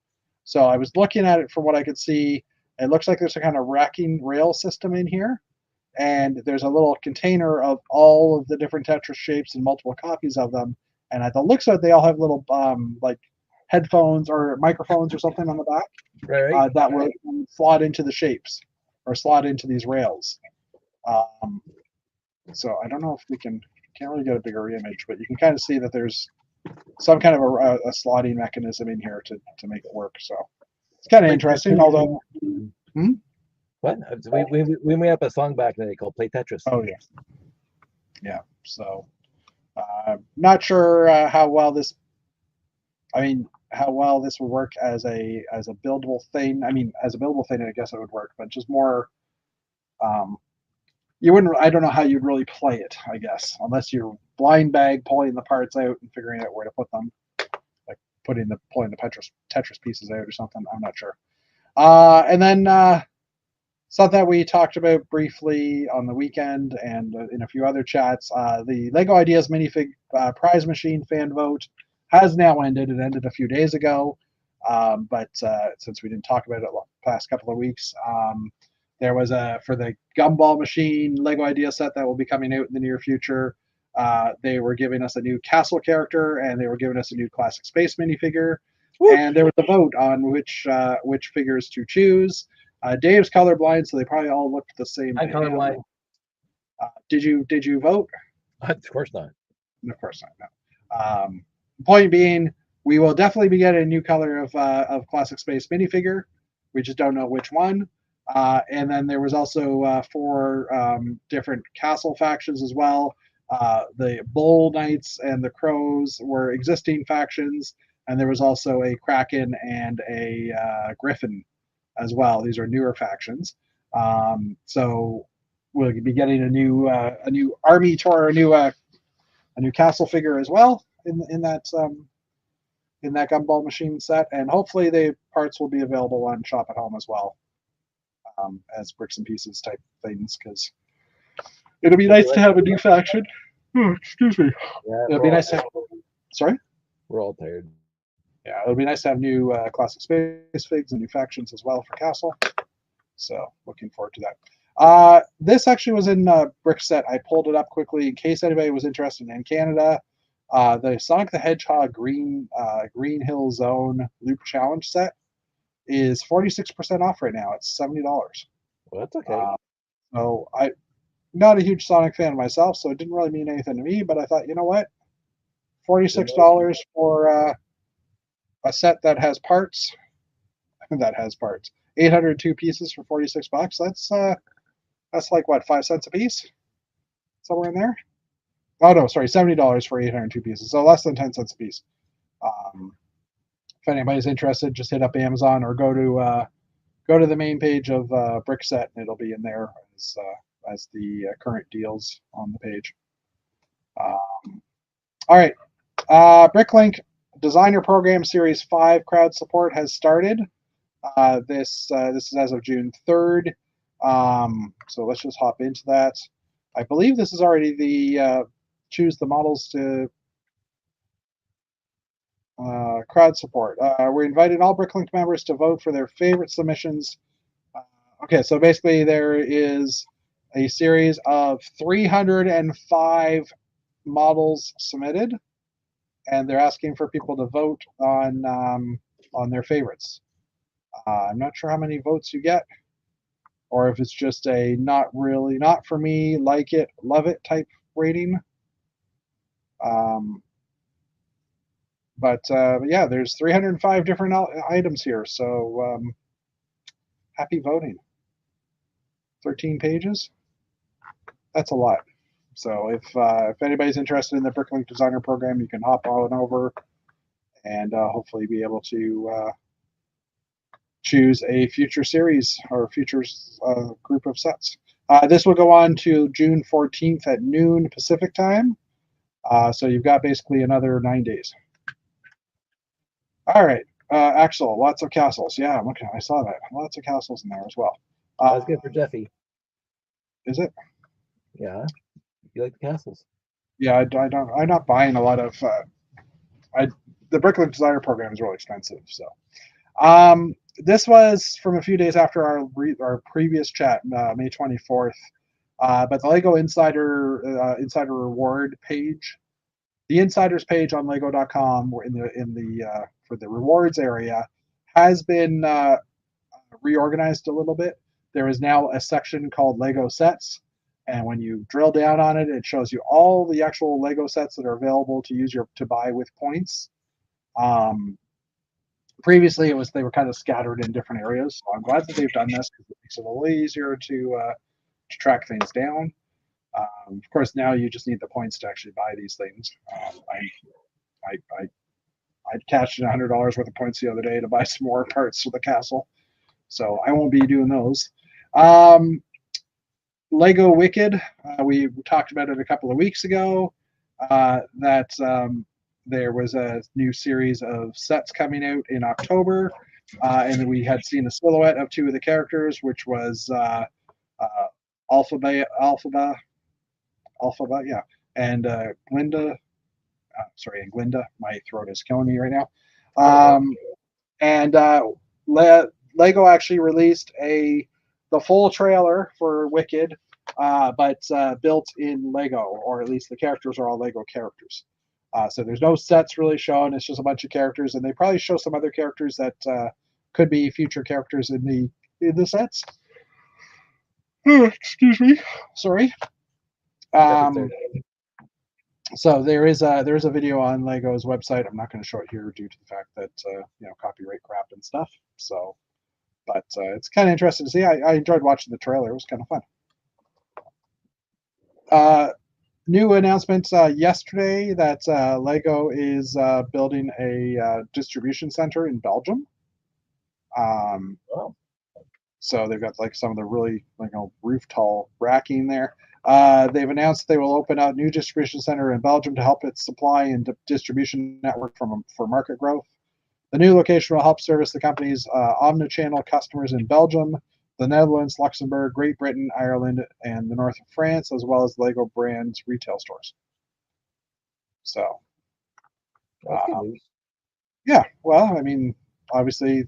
S1: So I was looking at it from what I could see. It looks like there's a kind of racking rail system in here. And there's a little container of all of the different Tetris shapes and multiple copies of them. And at the looks of it, they all have little like headphones or microphones or something on the back
S2: Right.
S1: that will slot into the shapes or slot into these rails. So I don't know if we can't really get a bigger image, but you can kind of see that there's some kind of a slotting mechanism in here to make it work. So it's kind of interesting. Although,
S2: What? We made up a song back in the day called "Play Tetris."
S1: oh yeah. So not sure how well this. I mean, how well this would work as a buildable thing. I mean, as a buildable thing, I guess it would work, but just more. You wouldn't. I don't know how you'd really play it. I guess unless you're blind bag pulling the parts out and figuring out where to put them, like pulling the Tetris pieces out or something. I'm not sure. And then something that we talked about briefly on the weekend and in a few other chats. The Lego Ideas minifig prize machine fan vote has now ended. It ended a few days ago, but since we didn't talk about it the past couple of weeks, there was for the Gumball Machine Lego Idea set that will be coming out in the near future. They were giving us a new castle character, and they were giving us a new classic space minifigure. And there was a vote on which figures to choose. Dave's colorblind, so they probably all looked the same.
S2: I'm colorblind.
S1: Did you vote?
S2: Of course not.
S1: Of course not. No. Point being, we will definitely be getting a new color of classic space minifigure. We just don't know which one. And then there was also 4 different castle factions as well. The Bull Knights and the Crows were existing factions, and there was also a Kraken and a Griffin as well. These are newer factions. So we'll be getting a new army tour, a new castle figure as well in that Gumball Machine set, and hopefully the parts will be available on Shop at Home as well. As bricks and pieces type things, because it'll be nice to have a new faction. Excuse me.
S2: Yeah,
S1: It'll be nice to have. Sorry?
S2: We're all tired.
S1: Yeah, it'll be nice to have new classic space figs and new factions as well for Castle. So looking forward to that. This actually was in brick set. I pulled it up quickly in case anybody was interested in Canada. The Sonic the Hedgehog Green Hill Zone Loop Challenge set is 46% off right now. It's $70.
S2: Well, that's okay.
S1: So I'm not a huge Sonic fan myself, so it didn't really mean anything to me. But I thought, you know what, $46 for a set that has parts. 802 pieces for $46. That's like what, 5 cents a piece, somewhere in there. Oh no, sorry, $70 for 802 pieces, so less than 10 cents a piece. If anybody's interested, just hit up Amazon or go to the main page of Brickset, and it'll be in there as the current deals on the page. All right, Bricklink Designer Program Series 5 crowd support has started. This is as of June 3rd. So let's just hop into that. I believe this is already the choose the models to crowd support. We're inviting all Bricklink members to vote for their favorite submissions. Okay, so basically there is a series of 305 models submitted, and they're asking for people to vote on their favorites. I'm not sure how many votes you get, or if it's just a not for me, like it, love it type rating. But yeah, there's 305 different items here. So happy voting. 13 pages. That's a lot. So if anybody's interested in the Bricklink Designer Program, you can hop on over and hopefully be able to choose a future series or future group of sets. This will go on to June 14th at noon Pacific time. So you've got basically another 9 days. All right, Axel, lots of castles. Yeah, okay, I saw that. Lots of castles in there as well.
S2: That's good for Jeffy.
S1: Is it?
S2: Yeah, you like the castles.
S1: Yeah, I don't. I'm not buying a lot of. The Bricklink Designer Program is really expensive. So, this was from a few days after our previous chat, May 24th. But the Lego Insider Reward page, the Insiders page on Lego.com, in the for the rewards area, has been reorganized a little bit. There is now a section called Lego Sets, and when you drill down on it, it shows you all the actual Lego sets that are available to buy with points. Um, Previously, they were kind of scattered in different areas. So I'm glad that they've done this because it makes it a little easier to track things down. Of course, now you just need the points to actually buy these things. I cashed in $100 worth of points the other day to buy some more parts for the castle, so I won't be doing those. Lego Wicked, we talked about it a couple of weeks ago. That there was a new series of sets coming out in October, and we had seen a silhouette of two of the characters, which was Alphaba, yeah, and Glinda. Sorry, and Glinda. My throat is killing me right now. And Lego actually released the full trailer for Wicked, but built in Lego, or at least the characters are all Lego characters. So there's no sets really shown. It's just a bunch of characters, and they probably show some other characters that could be future characters in the sets. Excuse me. Sorry. So there is a video on Lego's website. I'm not going to show it here due to the fact that copyright crap and stuff. So, but it's kind of interesting to see. I enjoyed watching the trailer. It was kind of fun. New announcement yesterday that Lego is building a distribution center in Belgium. So they've got like some of the really roof tall racking there. They've announced they will open a new distribution center in Belgium to help its supply and distribution network for market growth. The new location will help service the company's omnichannel customers in Belgium, the Netherlands, Luxembourg, Great Britain, Ireland, and the north of France, as well as Lego brand's retail stores. So, yeah, well, I mean, obviously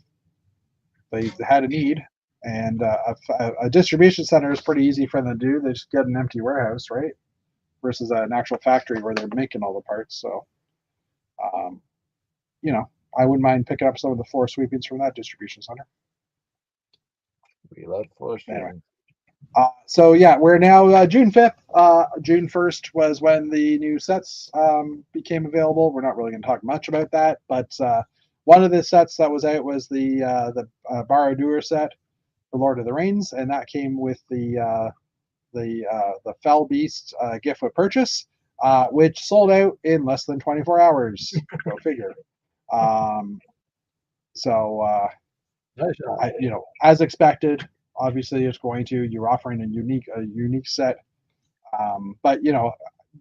S1: they had a need, and a distribution center is pretty easy for them to do. They just get an empty warehouse, right? Versus an actual factory where they're making all the parts. So, I wouldn't mind picking up some of the floor sweepings from that distribution center.
S2: We love floor sweeping.
S1: Anyway. So yeah, we're now June 5th. June 1st was when the new sets became available. We're not really going to talk much about that, but one of the sets that was out was the Barad-dûr set for Lord of the Rings, and that came with the Fell Beast gift with purchase, which sold out in less than 24 hours. Go figure. As expected, obviously it's going to. You're offering a unique set, but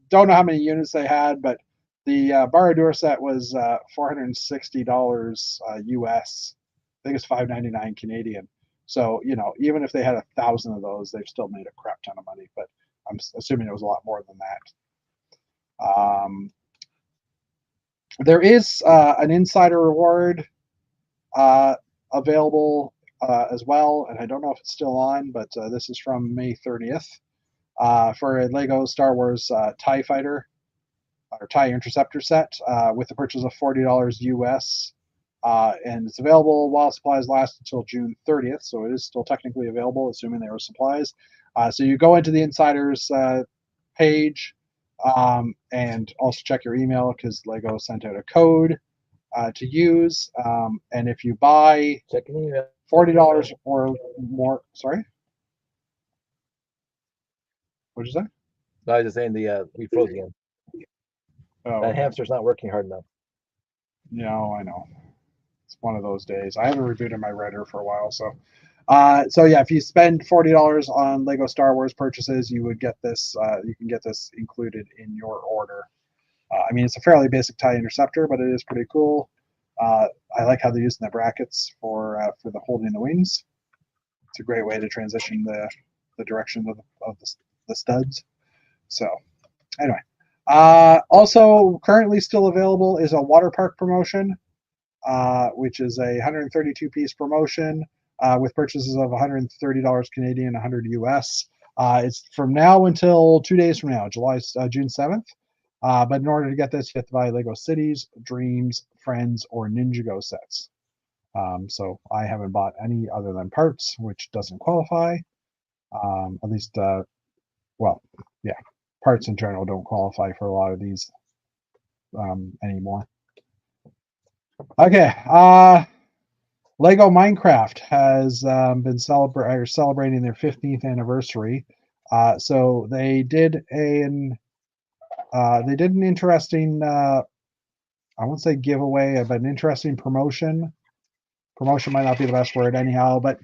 S1: don't know how many units they had, but the Barad-dûr set was $460 US. I think it's $599 Canadian. So even if they had 1,000 of those, they've still made a crap ton of money. But I'm assuming it was a lot more than that. There is an insider reward available as well, and I don't know if it's still on, but this is from May 30th for a Lego Star Wars TIE Fighter or TIE Interceptor set with the purchase of $40 US. And it's available while supplies last until June 30th, so it is still technically available, assuming there are supplies. So you go into the Insiders page and also check your email because Lego sent out a code to use. And if you buy
S2: Checking email.
S1: $40 or more, sorry, what'd you say?
S2: No, I was just saying we froze again.
S1: Oh,
S2: That
S1: okay.
S2: hamster's not working hard enough.
S1: No, I know. It's one of those days. I haven't rebooted my Redder for a while, so. So yeah, if you spend $40 on Lego Star Wars purchases, you would get this. You can get this included in your order. I mean, it's a fairly basic TIE interceptor, but it is pretty cool. I like how they're using the brackets for the holding the wings. It's a great way to transition the direction of the studs. So anyway, also currently still available is a water park promotion, which is a 132 piece promotion with purchases of $130 Canadian, 100 US. It's from now until 2 days from now, June 7th. But in order to get this, you have to buy Lego Cities, Dreams, Friends, or Ninjago sets. So I haven't bought any other than parts, which doesn't qualify. At least, well, yeah, parts in general don't qualify for a lot of these anymore. Okay, Lego Minecraft has been celebrating their 15th anniversary. So they did an interesting, I won't say giveaway, but an interesting promotion. Promotion might not be the best word anyhow, but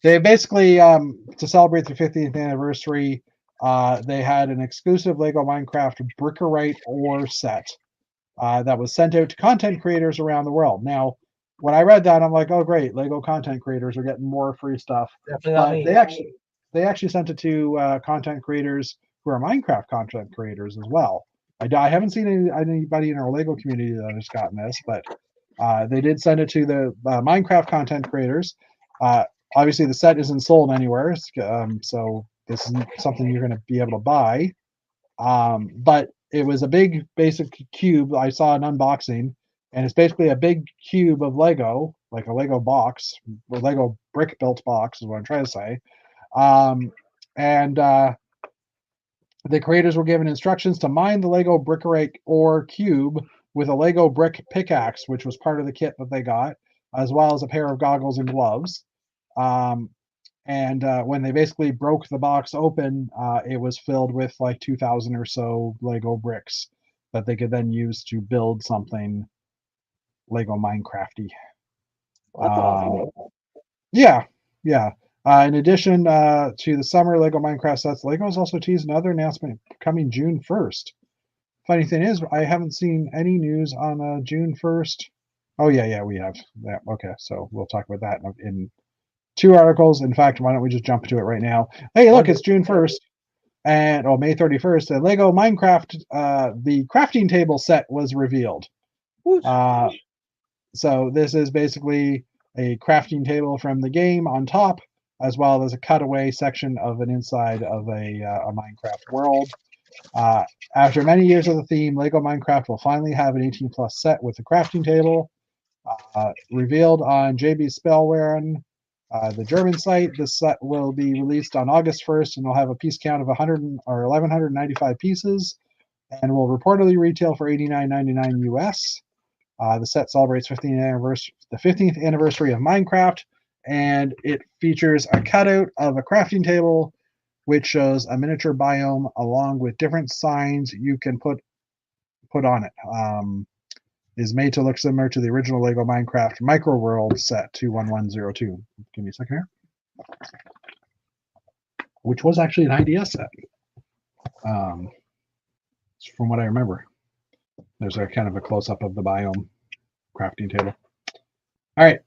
S1: they basically, to celebrate the 15th anniversary, they had an exclusive Lego Minecraft Brickerite ore set that was sent out to content creators around the world. Now, when I read that, I'm like, oh great, Lego content creators are getting more free stuff.
S2: Definitely not
S1: But
S2: me.
S1: they actually sent it to content creators who are Minecraft content creators as well. I haven't seen anybody in our Lego community that has gotten this, but they did send it to the Minecraft content creators. Obviously, the set isn't sold anywhere, so this isn't something you're going to be able to buy. But it was a big basic cube. I saw an unboxing, and it's basically a big cube of Lego, like a Lego box, a Lego brick built box, is what I'm trying to say. And the creators were given instructions to mine the Lego Brickerite ore cube with a Lego brick pickaxe, which was part of the kit that they got, as well as a pair of goggles and gloves. Um, and when they basically broke the box open, it was filled with like 2,000 or so Lego bricks that they could then use to build something Lego Minecrafty.
S2: Well, that's awesome.
S1: Yeah, yeah. In addition to the summer Lego Minecraft sets, Lego has also teased another announcement coming June 1st. Funny thing is, I haven't seen any news on June 1st. Oh, yeah, we have. Yeah, okay, so we'll talk about that in 2 articles. In fact, why don't we just jump into it right now? Hey, look, it's June 1st and May 31st. And Lego Minecraft, the crafting table set was revealed. So this is basically a crafting table from the game on top, as well as a cutaway section of an inside of a Minecraft world. After many years of the theme, Lego Minecraft will finally have an 18 plus set with a crafting table. Revealed on JB Spellwaren, the German site. This set will be released on August 1st and will have a piece count of 100 or 1,195 pieces and will reportedly retail for $89.99 US. The set celebrates the 15th anniversary of Minecraft, and it features a cutout of a crafting table, which shows a miniature biome along with different signs you can put on it. Is made to look similar to the original Lego Minecraft Micro World set 21102. Give me a second here. Which was actually an IDS set. From what I remember. There's a kind of a close up of the biome crafting table. All right.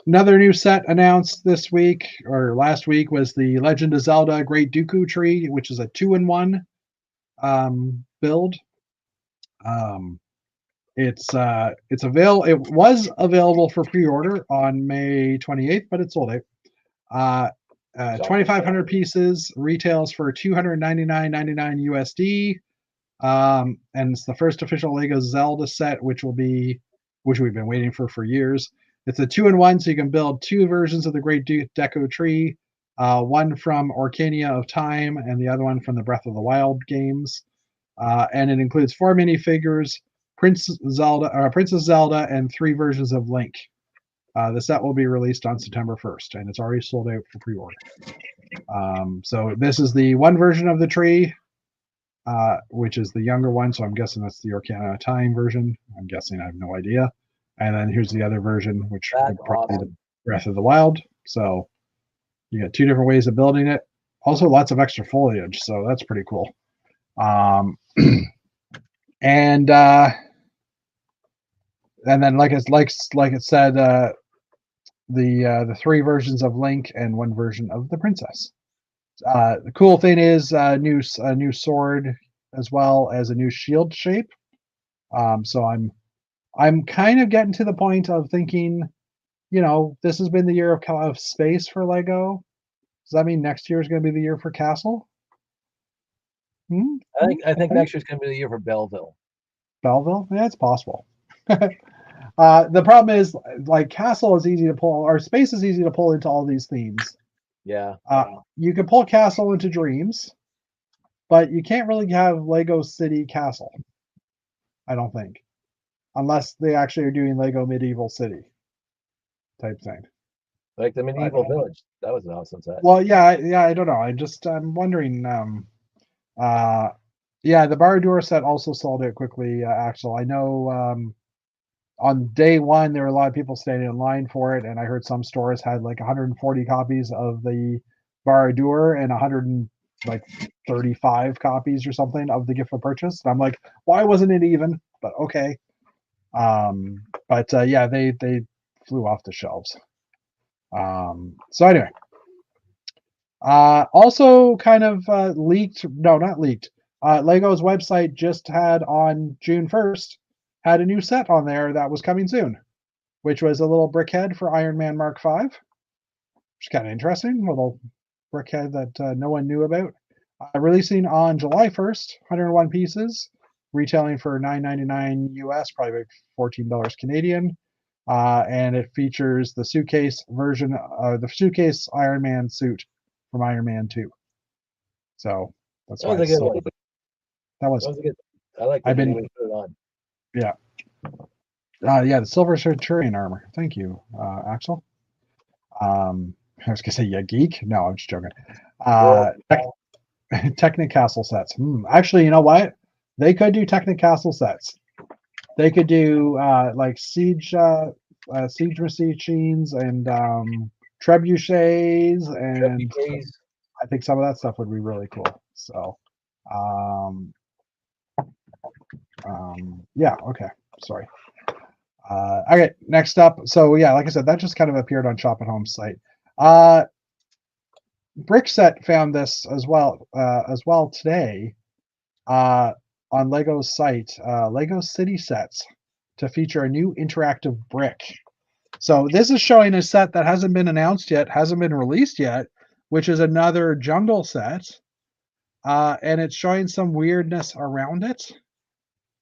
S1: Another new set announced this week or last week was the Legend of Zelda Great Dooku Tree, which is a 2-in-1 build. It was available for pre-order on May 28th, but it's sold out. 2,500 pieces, retails for $299.99 USD. And it's the first official Lego Zelda set, which we've been waiting for years. It's a 2-in-1, so you can build 2 versions of the Great Deco Tree, one from Ocarina of Time and the other one from the Breath of the Wild games. And it includes 4 minifigures, Princess Zelda, and 3 versions of Link. The set will be released on September 1st, and it's already sold out for pre-order. So this is the one version of the tree, which is the younger one. So I'm guessing that's the Ocarina of Time version. I'm guessing, I have no idea. And then here's the other version, which
S2: That's
S1: would probably be the
S2: awesome.
S1: Breath of the Wild. So you got 2 different ways of building it. Also, lots of extra foliage, so that's pretty cool. And then like it said, the 3 versions of Link and 1 version of the princess. The cool thing is a new sword as well as a new shield shape. So I'm kind of getting to the point of thinking, this has been the year of space for Lego. Does that mean next year is going to be the year for Castle?
S2: I think next year's gonna be the year for Belleville.
S1: Belleville? Yeah, it's possible. The problem is, like, Castle is easy to pull, or Space is easy to pull into all these themes.
S2: Yeah.
S1: You can pull Castle into Dreams, but you can't really have Lego City Castle, I don't think, unless they actually are doing Lego Medieval City type thing.
S2: Like the medieval village. That was an awesome set.
S1: Well, yeah, I don't know. I'm wondering. Yeah, the Baradur set also sold out quickly. Axel, I know. On day one, there were a lot of people standing in line for it, and I heard some stores had like 140 copies of the Baradur and 135 copies or something of the gift of purchase. And I'm like, why wasn't it even? But okay. But yeah, they flew off the shelves. So anyway, also kind of leaked. No, not leaked. Lego's website just had on June 1st had a new set on there that was coming soon, which was a little brickhead for Iron Man Mark V, which is kind of interesting. Little brickhead that no one knew about. Releasing on July 1st, 101 pieces, retailing for $9.99 US, probably $14 Canadian. And it features the suitcase version, the suitcase Iron Man suit from Iron Man 2. So that's
S2: That
S1: why
S2: was a
S1: it's
S2: good
S1: so.
S2: one.
S1: That was.
S2: That was a good. I like
S1: I've
S2: that
S1: been.
S2: when you put it on.
S1: Yeah. Yeah, the Silver Centurion armor. Thank you, Axel. I was gonna say, yeah, geek. No, I'm just joking. Technic Castle sets. Actually, you know what? They could do Technic Castle sets. They could do like siege machines and trebuchets, and I think some of that stuff would be really cool. So, yeah, okay, sorry. Okay, next up. So yeah, like I said, that just kind of appeared on Shop at Home's site. Brickset found this as well today on Lego's site, Lego City Sets, to feature a new interactive brick. So this is showing a set that hasn't been announced yet, hasn't been released yet, which is another jungle set, and it's showing some weirdness around it.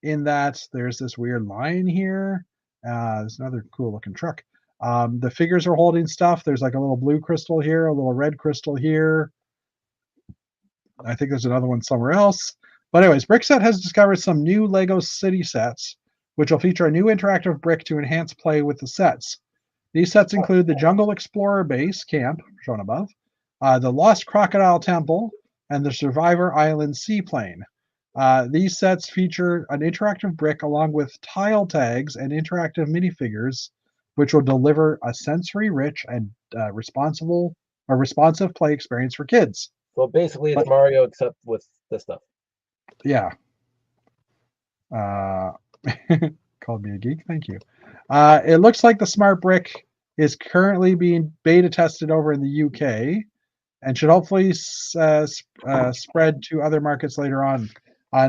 S1: In that there's this weird line here. There's another cool looking truck. The figures are holding stuff. There's like a little blue crystal here, a little red crystal here. I think there's another one somewhere else. But anyways, Brickset has discovered some new Lego City sets, which will feature a new interactive brick to enhance play with the sets. These sets include the Jungle Explorer Base Camp, shown above, the Lost Crocodile Temple, and the Survivor Island Seaplane. These sets feature an interactive brick along with tile tags and interactive minifigures, which will deliver a sensory-rich and responsive play experience for kids.
S2: So basically, it's Mario except with this stuff.
S1: Yeah. Called me a geek. Thank you. It looks like the Smart Brick is currently being beta tested over in the UK and should hopefully spread to other markets later on.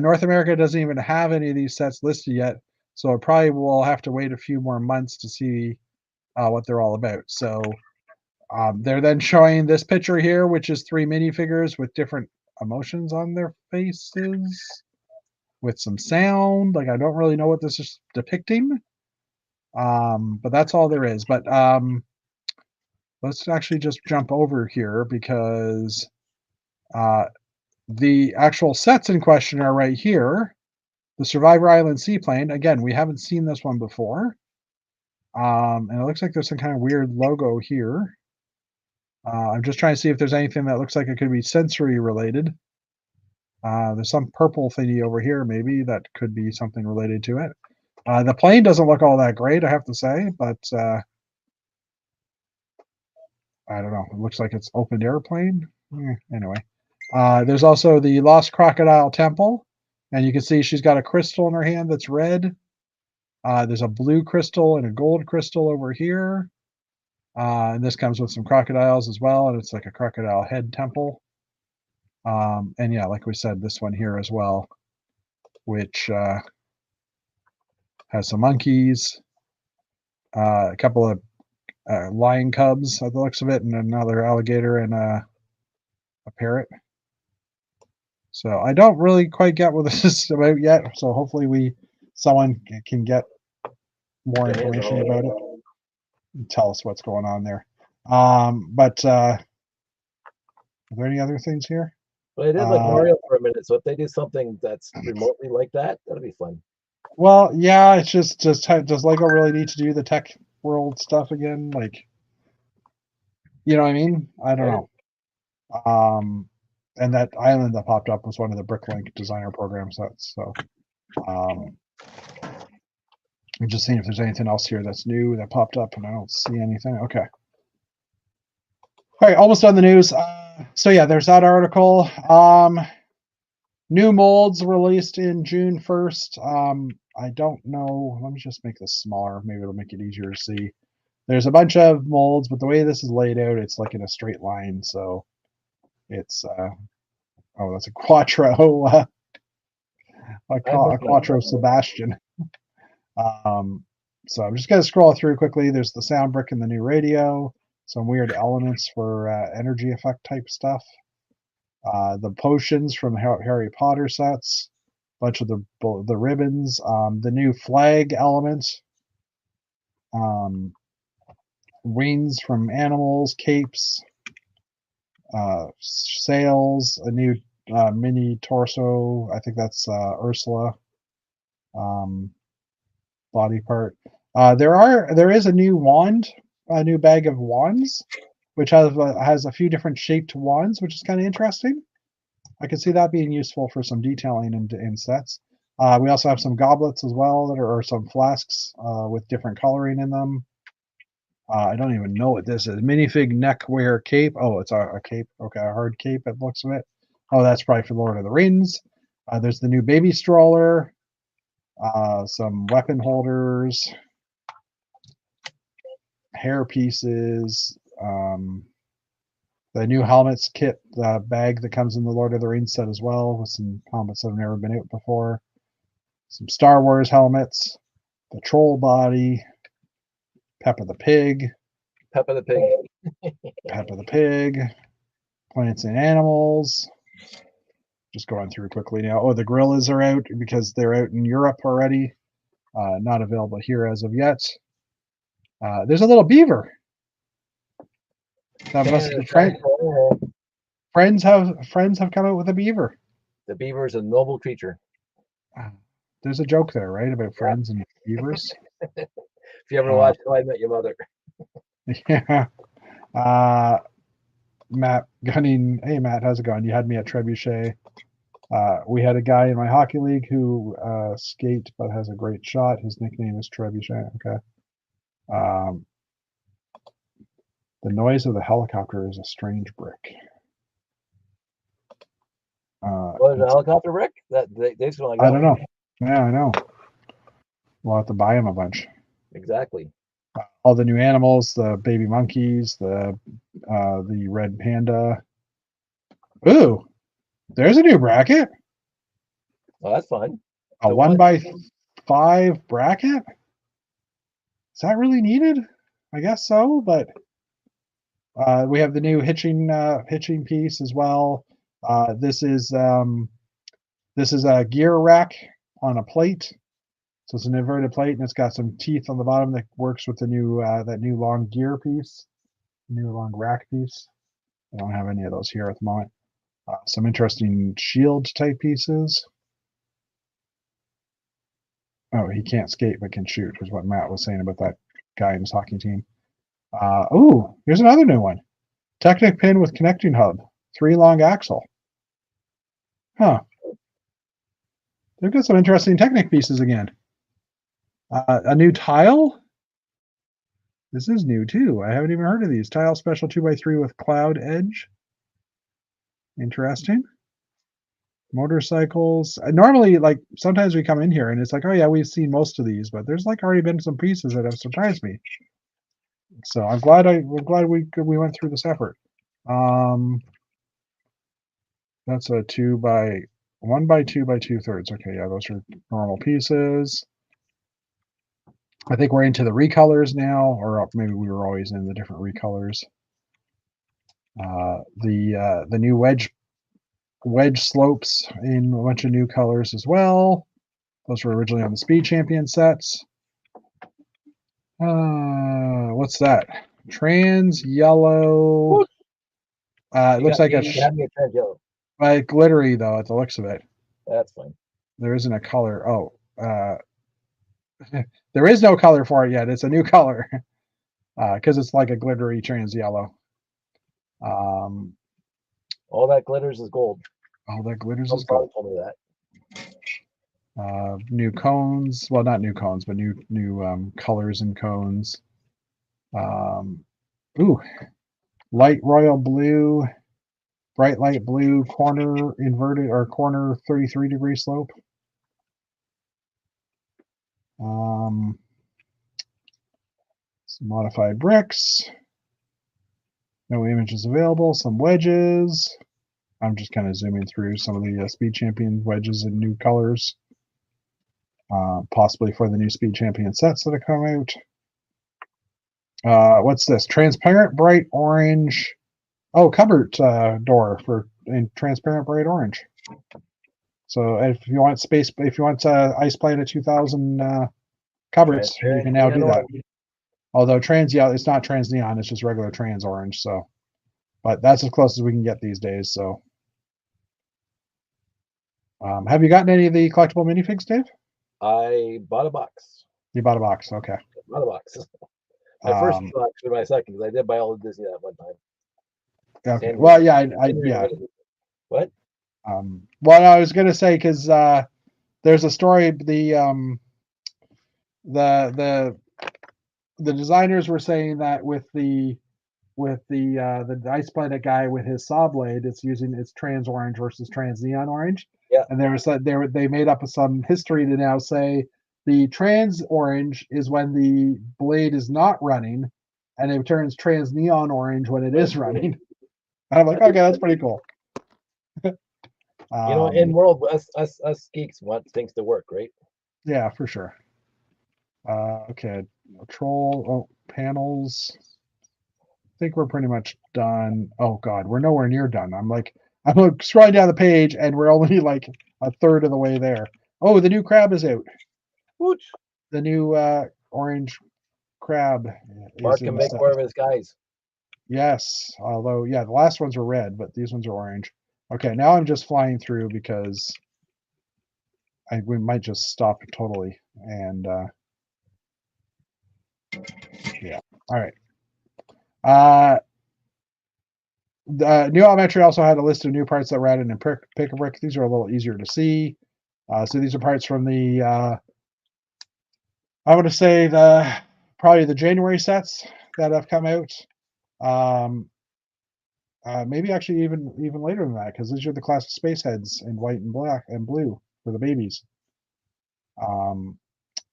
S1: North America doesn't even have any of these sets listed yet, so it probably will have to wait a few more months to see what they're all about. So they're then showing this picture here, which is 3 minifigures with different emotions on their faces, with some sound. Like, I don't really know what this is depicting, but that's all there is. But let's actually just jump over here because the actual sets in question are right here. the Survivor Island seaplane. Again, we haven't seen this one before. And it looks like there's some kind of weird logo here. I'm just trying to see if there's anything that looks like it could be sensory related. There's some purple thingy over here, maybe that could be something related to it. The plane doesn't look all that great, I have to say, but I don't know. It looks like it's open airplane. Anyway, there's also the Lost Crocodile Temple, and you can see she's got a crystal in her hand that's red. There's a blue crystal and a gold crystal over here. And this comes with some crocodiles as well, and it's like a crocodile head temple. And yeah, like we said, this one here as well, which has some monkeys, a couple of lion cubs at the looks of it, and another alligator and a parrot. So I don't really quite get what this is about yet. So hopefully someone can get more information about it and tell us what's going on there. But are there any other things here?
S2: Well, I did like Mario for a minute, so if they do something that's remotely like that, that'll be fun.
S1: Well, yeah, it's just does Lego really need to do the tech world stuff again? Like, you know what I mean? I don't know. And that island that popped up was one of the Bricklink designer program sets. So, I'm just seeing if there's anything else here that's new that popped up, and I don't see anything. Okay. All right, almost done the news. So yeah, there's that article. New molds released in June 1st. I don't know. Let me just make this smaller. Maybe it'll make it easier to see. There's a bunch of molds, but the way this is laid out, it's like in a straight line. So it's oh, that's a Quattro, a Quattro Sebastian. So I'm just gonna scroll through quickly. There's the sound brick and the new radio. Some weird elements for energy effect type stuff. The potions from Harry Potter sets, bunch of the ribbons, the new flag element, wings from animals, capes, sails, a new mini torso. I think that's Ursula body part. There is a new wand, a new bag of wands, which has a few different shaped wands, which is kind of interesting. I can see that being useful for some detailing in sets. We also have some goblets as well or some flasks with different coloring in them. I don't even know what this is. Minifig neckwear cape. Oh, it's a cape. Okay, a hard cape at the looks of it. Oh, that's probably for Lord of the Rings. There's the new baby stroller. Some weapon holders. Hair pieces. The new helmets kit bag that comes in the Lord of the Rings set as well, with some helmets that have never been out before. Some Star Wars helmets, the troll body, Peppa the Pig,
S2: Peppa the
S1: Pig, Plants and Animals. Just going through quickly now. Oh, the gorillas are out because they're out in Europe already. Not available here as of yet. There's a little beaver. That must be friends have come out with a beaver.
S2: The beaver is a noble creature.
S1: There's a joke there, right, about friends and beavers.
S2: If you ever watched How I Met Your Mother.
S1: Yeah. Matt Gunning. Hey, Matt, how's it going? You had me at Trebuchet. We had a guy in my hockey league who skate but has a great shot. His nickname is Trebuchet. Okay. The noise of the helicopter is a strange brick.
S2: What is a helicopter brick? That they like
S1: I don't know. Yeah, I know. We'll have to buy him a bunch.
S2: Exactly.
S1: All the new animals, the baby monkeys, the red panda. Ooh, there's a new bracket.
S2: Oh, that's fun.
S1: A 1x5 bracket. Is that really needed? I guess so, but we have the new hitching piece as well. This is a gear rack on a plate. So it's an inverted plate, and it's got some teeth on the bottom that works with the new that new long gear piece, new long rack piece. I don't have any of those here at the moment. Some interesting shield type pieces. Oh, he can't skate but can shoot, is what Matt was saying about that guy in his hockey team. Ooh, here's another new one. Technic pin with connecting hub. 3 long axle. Huh. They've got some interesting Technic pieces again. A new tile. This is new too. I haven't even heard of these. Tile special 2x3 with cloud edge. Interesting. Motorcycles. Normally, like sometimes we come in here and it's like, oh yeah, we've seen most of these, but there's like already been some pieces that have surprised me. So I'm glad we went through this effort. That's a 1x2x2 thirds. Okay, yeah, those are normal pieces. I think we're into the recolors now, or maybe we were always in the different recolors. The new wedge slopes in a bunch of new colors as well. Those were originally on the Speed Champion sets. What's that? Trans yellow. It looks like glittery though at the looks of it.
S2: That's fine.
S1: There isn't a color. Oh, there is no color for it yet. It's a new color because it's like a glittery trans yellow.
S2: All that glitters is gold.
S1: All that glitters is gold.
S2: Told me that.
S1: New cones. Well, not new cones, but new colors and cones. Ooh, light royal blue, bright light blue, corner inverted or corner 33-degree slope. Some modified bricks. No images available. Some wedges. I'm just kind of zooming through some of the Speed Champion wedges in new colors. Possibly for the new Speed Champion sets that have come out. What's this? Transparent bright orange. Oh, cupboard door in transparent bright orange. So if you want Ice Planet 2000 cupboards, you can now do that. Although it's not trans neon, it's just regular trans orange. So, but that's as close as we can get these days. So, have you gotten any of the collectible minifigs, Dave?
S2: I bought a box.
S1: You bought a box, okay.
S2: I bought a box. My first box or my second, because I did buy all of Disney that one time.
S1: Okay. Well, yeah, yeah.
S2: What?
S1: Well, I was going to say because there's a story. The designers were saying that with the Ice Planet guy with his saw blade, it's trans orange versus trans neon orange.
S2: Yeah.
S1: And they made up some history to now say the trans orange is when the blade is not running, and it turns trans neon orange when it is running. And I'm like, okay, that's pretty cool.
S2: In world, us geeks want things to work, right?
S1: Yeah, for sure. Okay, troll panels. I think we're pretty much done. Oh God, we're nowhere near done. I'm scrolling down the page, and we're only like a third of the way there. Oh, the new crab is out.
S2: Whoosh.
S1: The new orange crab.
S2: Mark can make more of his guys.
S1: Yes, although yeah, the last ones were red, but these ones are orange. Okay, now I'm just flying through because we might just stop totally and yeah. All right. The new Elementary also had a list of new parts that were added in Pick-a-Brick. These are a little easier to see. So these are parts from the I would say probably the January sets that have come out. Maybe actually even later than that, because these are the classic space heads in white and black and blue for the babies.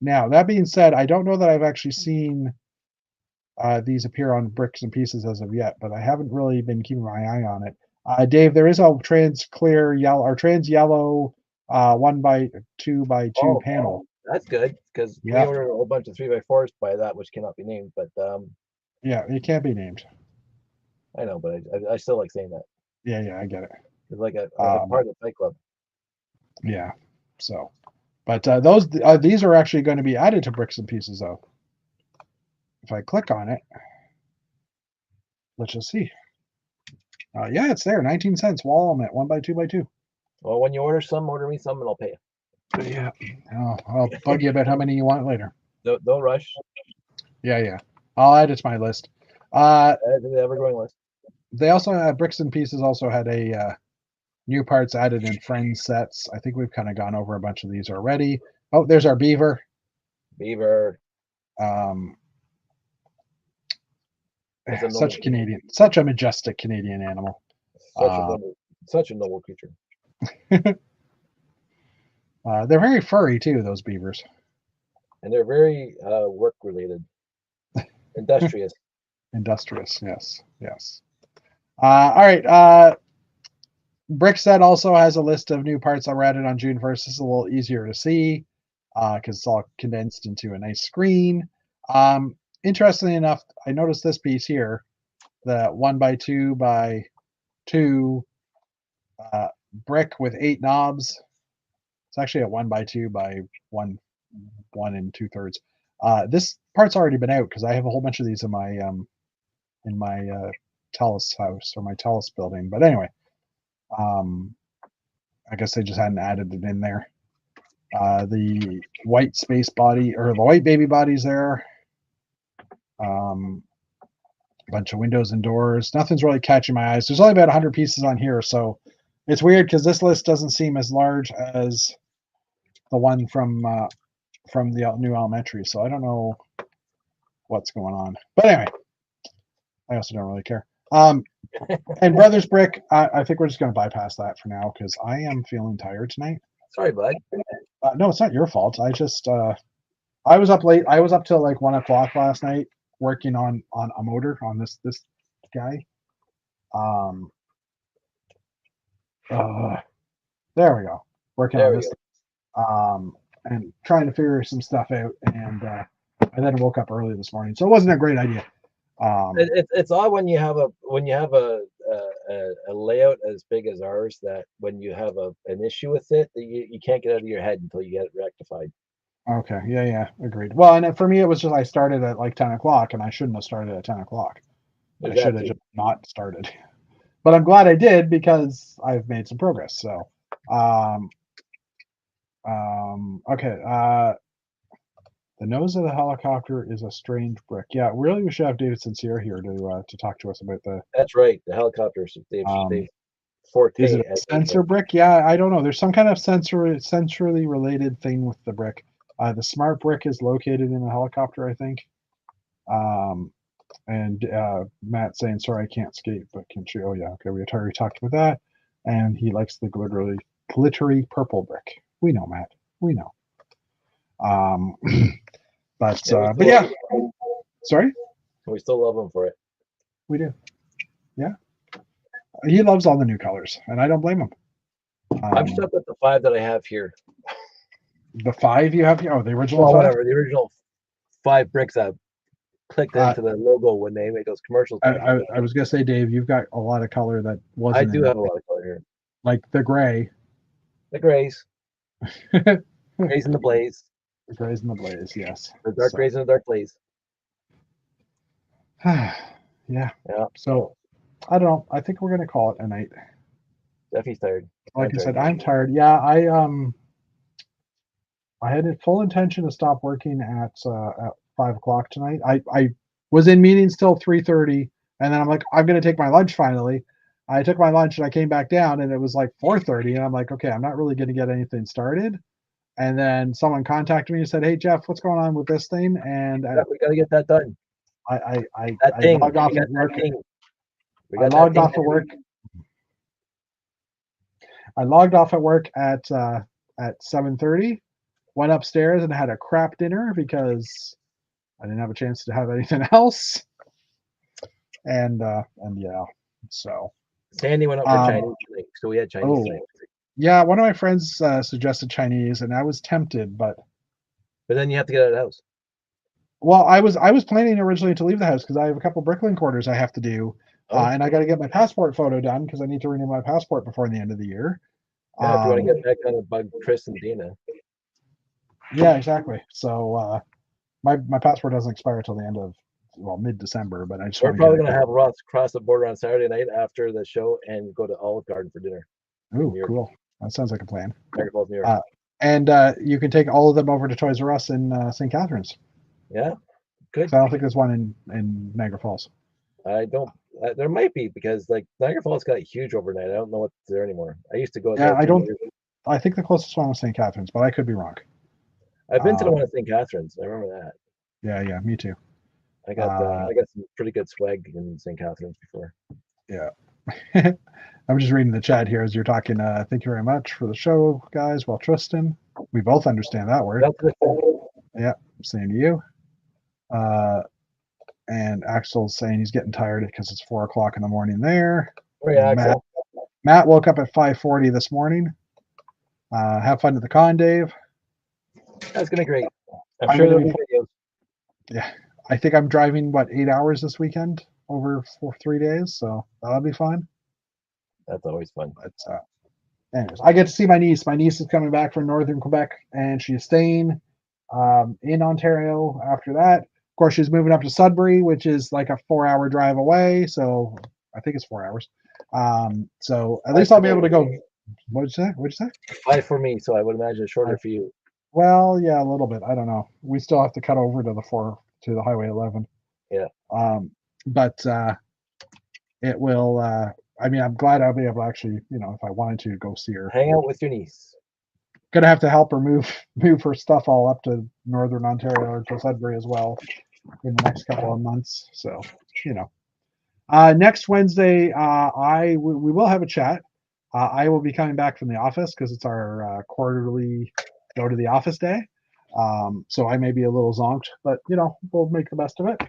S1: Now that being said, I don't know that I've actually seen these appear on Bricks and Pieces as of yet, but I haven't really been keeping my eye on it. Dave, there is a trans clear yellow or trans yellow 1x2x2 panel.
S2: That's good because we ordered a whole bunch of 3x4s by that, which cannot be named. But
S1: yeah, it can't be named.
S2: I know, but I still like saying that.
S1: Yeah, I get it.
S2: It's like a part of the Fight Club.
S1: Yeah. So, but these are actually going to be added to Bricks and Pieces, though. If I click on it, let's just see. Yeah, it's there. 19 cents. Wall element 1x2x2.
S2: Well, when you order me some, and I'll pay you.
S1: But yeah, I'll bug you about how many you want later.
S2: No rush.
S1: Yeah. I'll add it to my list.
S2: Add to the ever-growing list.
S1: They also Bricks and Pieces also had a new parts added in friends sets. I think we've kind of gone over a bunch of these already. Oh, there's our beaver.
S2: Beaver.
S1: Um,
S2: That's a
S1: such
S2: noble
S1: a Canadian, such a majestic Canadian animal.
S2: such a noble creature.
S1: They're very furry too, those beavers.
S2: And they're very work related, industrious.
S1: Industrious, yes. All right. Brickset also has a list of new parts that were added on June 1st. It's a little easier to see because it's all condensed into a nice screen. Interestingly enough, I noticed this piece here, the 1x2x2 brick with 8 knobs. It's actually a 1x2x1 1 2/3. This part's already been out because I have a whole bunch of these in my Telus house or my Telus building. But anyway, I guess they just hadn't added it in there. The white space body or the white baby body's there. A bunch of windows and doors. Nothing's really catching my eyes. There's only about 100 pieces on here, so it's weird because this list doesn't seem as large as the one from the new elementary. So I don't know what's going on. But anyway, I also don't really care. And Brothers Brick, I think we're just going to bypass that for now because I am feeling tired tonight.
S2: Sorry, bud.
S1: No, it's not your fault. I just I was up late. I was up till like 1 o'clock last night working on a motor on this guy. There we go. Working on this. And trying to figure some stuff out. And I then woke up early this morning, so it wasn't a great idea.
S2: It's odd when you have a layout as big as ours that when you have an issue with it, that you can't get out of your head until you get it rectified.
S1: Okay, yeah, agreed. Well, and for me, it was just I started at like 10 o'clock, and I shouldn't have started at 10 o'clock. I should have just not started. But I'm glad I did because I've made some progress. So, okay. The nose of the helicopter is a strange brick. Yeah, really, we should have David Sincere here to talk to us about the.
S2: That's right. The helicopters. They've forte.
S1: Is it a sensor brick? Yeah, I don't know. There's some kind of sensorily related thing with the brick. The smart brick is located in the helicopter, I think. And Matt saying, "Sorry, I can't skate, but can you?" Oh yeah, okay. We already talked about that. And he likes the glittery purple brick. We know, Matt. We know. But yeah. Sorry.
S2: We still love him for it.
S1: We do. Yeah. He loves all the new colors, and I don't blame him.
S2: I'm stuck with the 5 that I have here.
S1: The 5 you have here? Oh, the original.
S2: Well, whatever. The original 5 bricks I've clicked into the logo when they make those commercials.
S1: I was gonna say, Dave, you've got a lot of color that wasn't.
S2: I do have a lot of color here.
S1: Like the gray.
S2: The grays. Grays in the blaze.
S1: The grays in the blaze, yes.
S2: The dark grays in the dark blaze.
S1: Yeah. So I don't know. I think we're gonna call it a night.
S2: Steffi's tired.
S1: Like I said, I'm tired. Yeah, I had a full intention to stop working at 5 o'clock tonight. I was in meetings till 3:30, and then I'm like, I'm gonna take my lunch finally. I took my lunch and I came back down, and it was like 4:30, and I'm like, okay, I'm not really gonna get anything started. And then someone contacted me and said, "Hey Jeff, what's going on with this thing?" And
S2: we gotta get that done.
S1: I logged off at work. I logged off at work. I logged off at work at 7:30. Went upstairs and had a crap dinner because I didn't have a chance to have anything else. And yeah, so
S2: Sandy went up for Chinese tonight, so we had Chinese tonight.
S1: Yeah, one of my friends suggested Chinese, and I was tempted, but
S2: then you have to get out of the house.
S1: Well, I was planning originally to leave the house because I have a couple Bricklink orders I have to do, and I got to get my passport photo done because I need to renew my passport before the end of the year.
S2: Yeah, if you want to get back on the bug Chris and Dina.
S1: Yeah, exactly. So my passport doesn't expire until the end of mid-December, but I just
S2: we're probably gonna have Ross cross the border on Saturday night after the show and go to Olive Garden for dinner.
S1: Ooh, cool. That sounds like a plan.
S2: New York.
S1: And you can take all of them over to Toys R Us in St. Catharines.
S2: Yeah, good.
S1: So I don't think there's one in Niagara Falls.
S2: I don't. There might be because like Niagara Falls got huge overnight. I don't know what's there anymore. I used to go
S1: Yeah,
S2: there
S1: I
S2: for
S1: don't.
S2: years.
S1: I think the closest one was St. Catharines, but I could be wrong.
S2: I've been to the one in St. Catharines. I remember that.
S1: Yeah, me too.
S2: I got some pretty good swag in St. Catharines before.
S1: Yeah. I'm just reading the chat here as you're talking. Thank you very much for the show, guys. Well, Tristan, we both understand that word. Yeah, same to you. And Axel's saying he's getting tired because it's 4 o'clock in the morning there.
S2: Oh yeah,
S1: Matt woke up at 5:40 this morning. Have fun at the con, Dave.
S2: That's gonna be great. I'm sure there'll be videos.
S1: Yeah, I think I'm driving 8 hours this weekend over for 3 days, so that'll be fun.
S2: That's always fun.
S1: But anyways, I get to see my niece. My niece is coming back from northern Quebec, and she's staying in Ontario after that. Of course, she's moving up to Sudbury, which is like a 4-hour drive away. So I think it's 4 hours. So at least I'll be able to go. What'd you say?
S2: 5 for me, so I would imagine shorter for you.
S1: Well, yeah, a little bit. I don't know. We still have to cut over to the Highway 11.
S2: Yeah.
S1: But it will. I mean, I'm glad I'll be able to actually, if I wanted to, go see her.
S2: Hang out with your niece.
S1: Gonna have to help her move her stuff all up to northern Ontario or to Sudbury as well in the next couple of months. So, next Wednesday, we will have a chat. I will be coming back from the office because it's our quarterly go to the office day. So I may be a little zonked, but we'll make the best of it.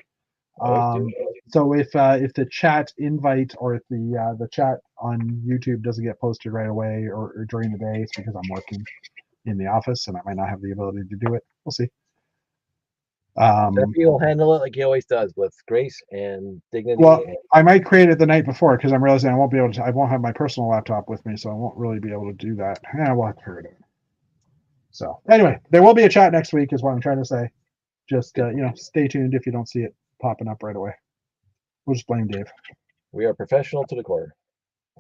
S1: So if the chat invite or if the chat on YouTube doesn't get posted right away or during the day, it's because I'm working in the office and I might not have the ability to do it. We'll see.
S2: He'll handle it like he always does with grace and dignity.
S1: Well, I might create it the night before because I'm realizing I won't be able to. I won't have my personal laptop with me, so I won't really be able to do that. We'll have to figure it out. So anyway, there will be a chat next week, is what I'm trying to say. Just stay tuned if you don't see it popping up right away. We'll just blame Dave.
S2: We are professional to the core.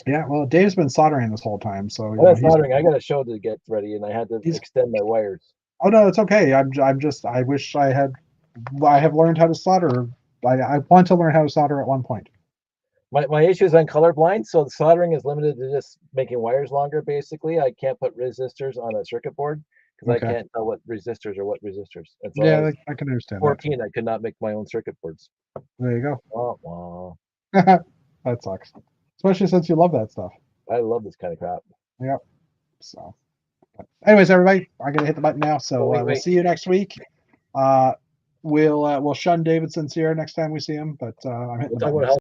S1: Yeah, well, Dave's been soldering this whole time, so
S2: soldering. I got a show to get ready, and I had to extend my wires.
S1: Oh no, it's okay. I'm just. I wish I had. I have learned how to solder. I want to learn how to solder at one point.
S2: My issue is I'm colorblind, so the soldering is limited to just making wires longer. Basically, I can't put resistors on a circuit board because I can't tell what resistors are what resistors. And so
S1: yeah, I can understand.
S2: 14, I could not make my own circuit boards.
S1: There you go.
S2: Wow.
S1: That sucks. Especially since you love that stuff.
S2: I love this kind of crap.
S1: Yep. So, anyways, everybody, I'm gonna hit the button now. So we'll see you next week. We'll shun David Sincere next time we see him, but I'm hitting the button.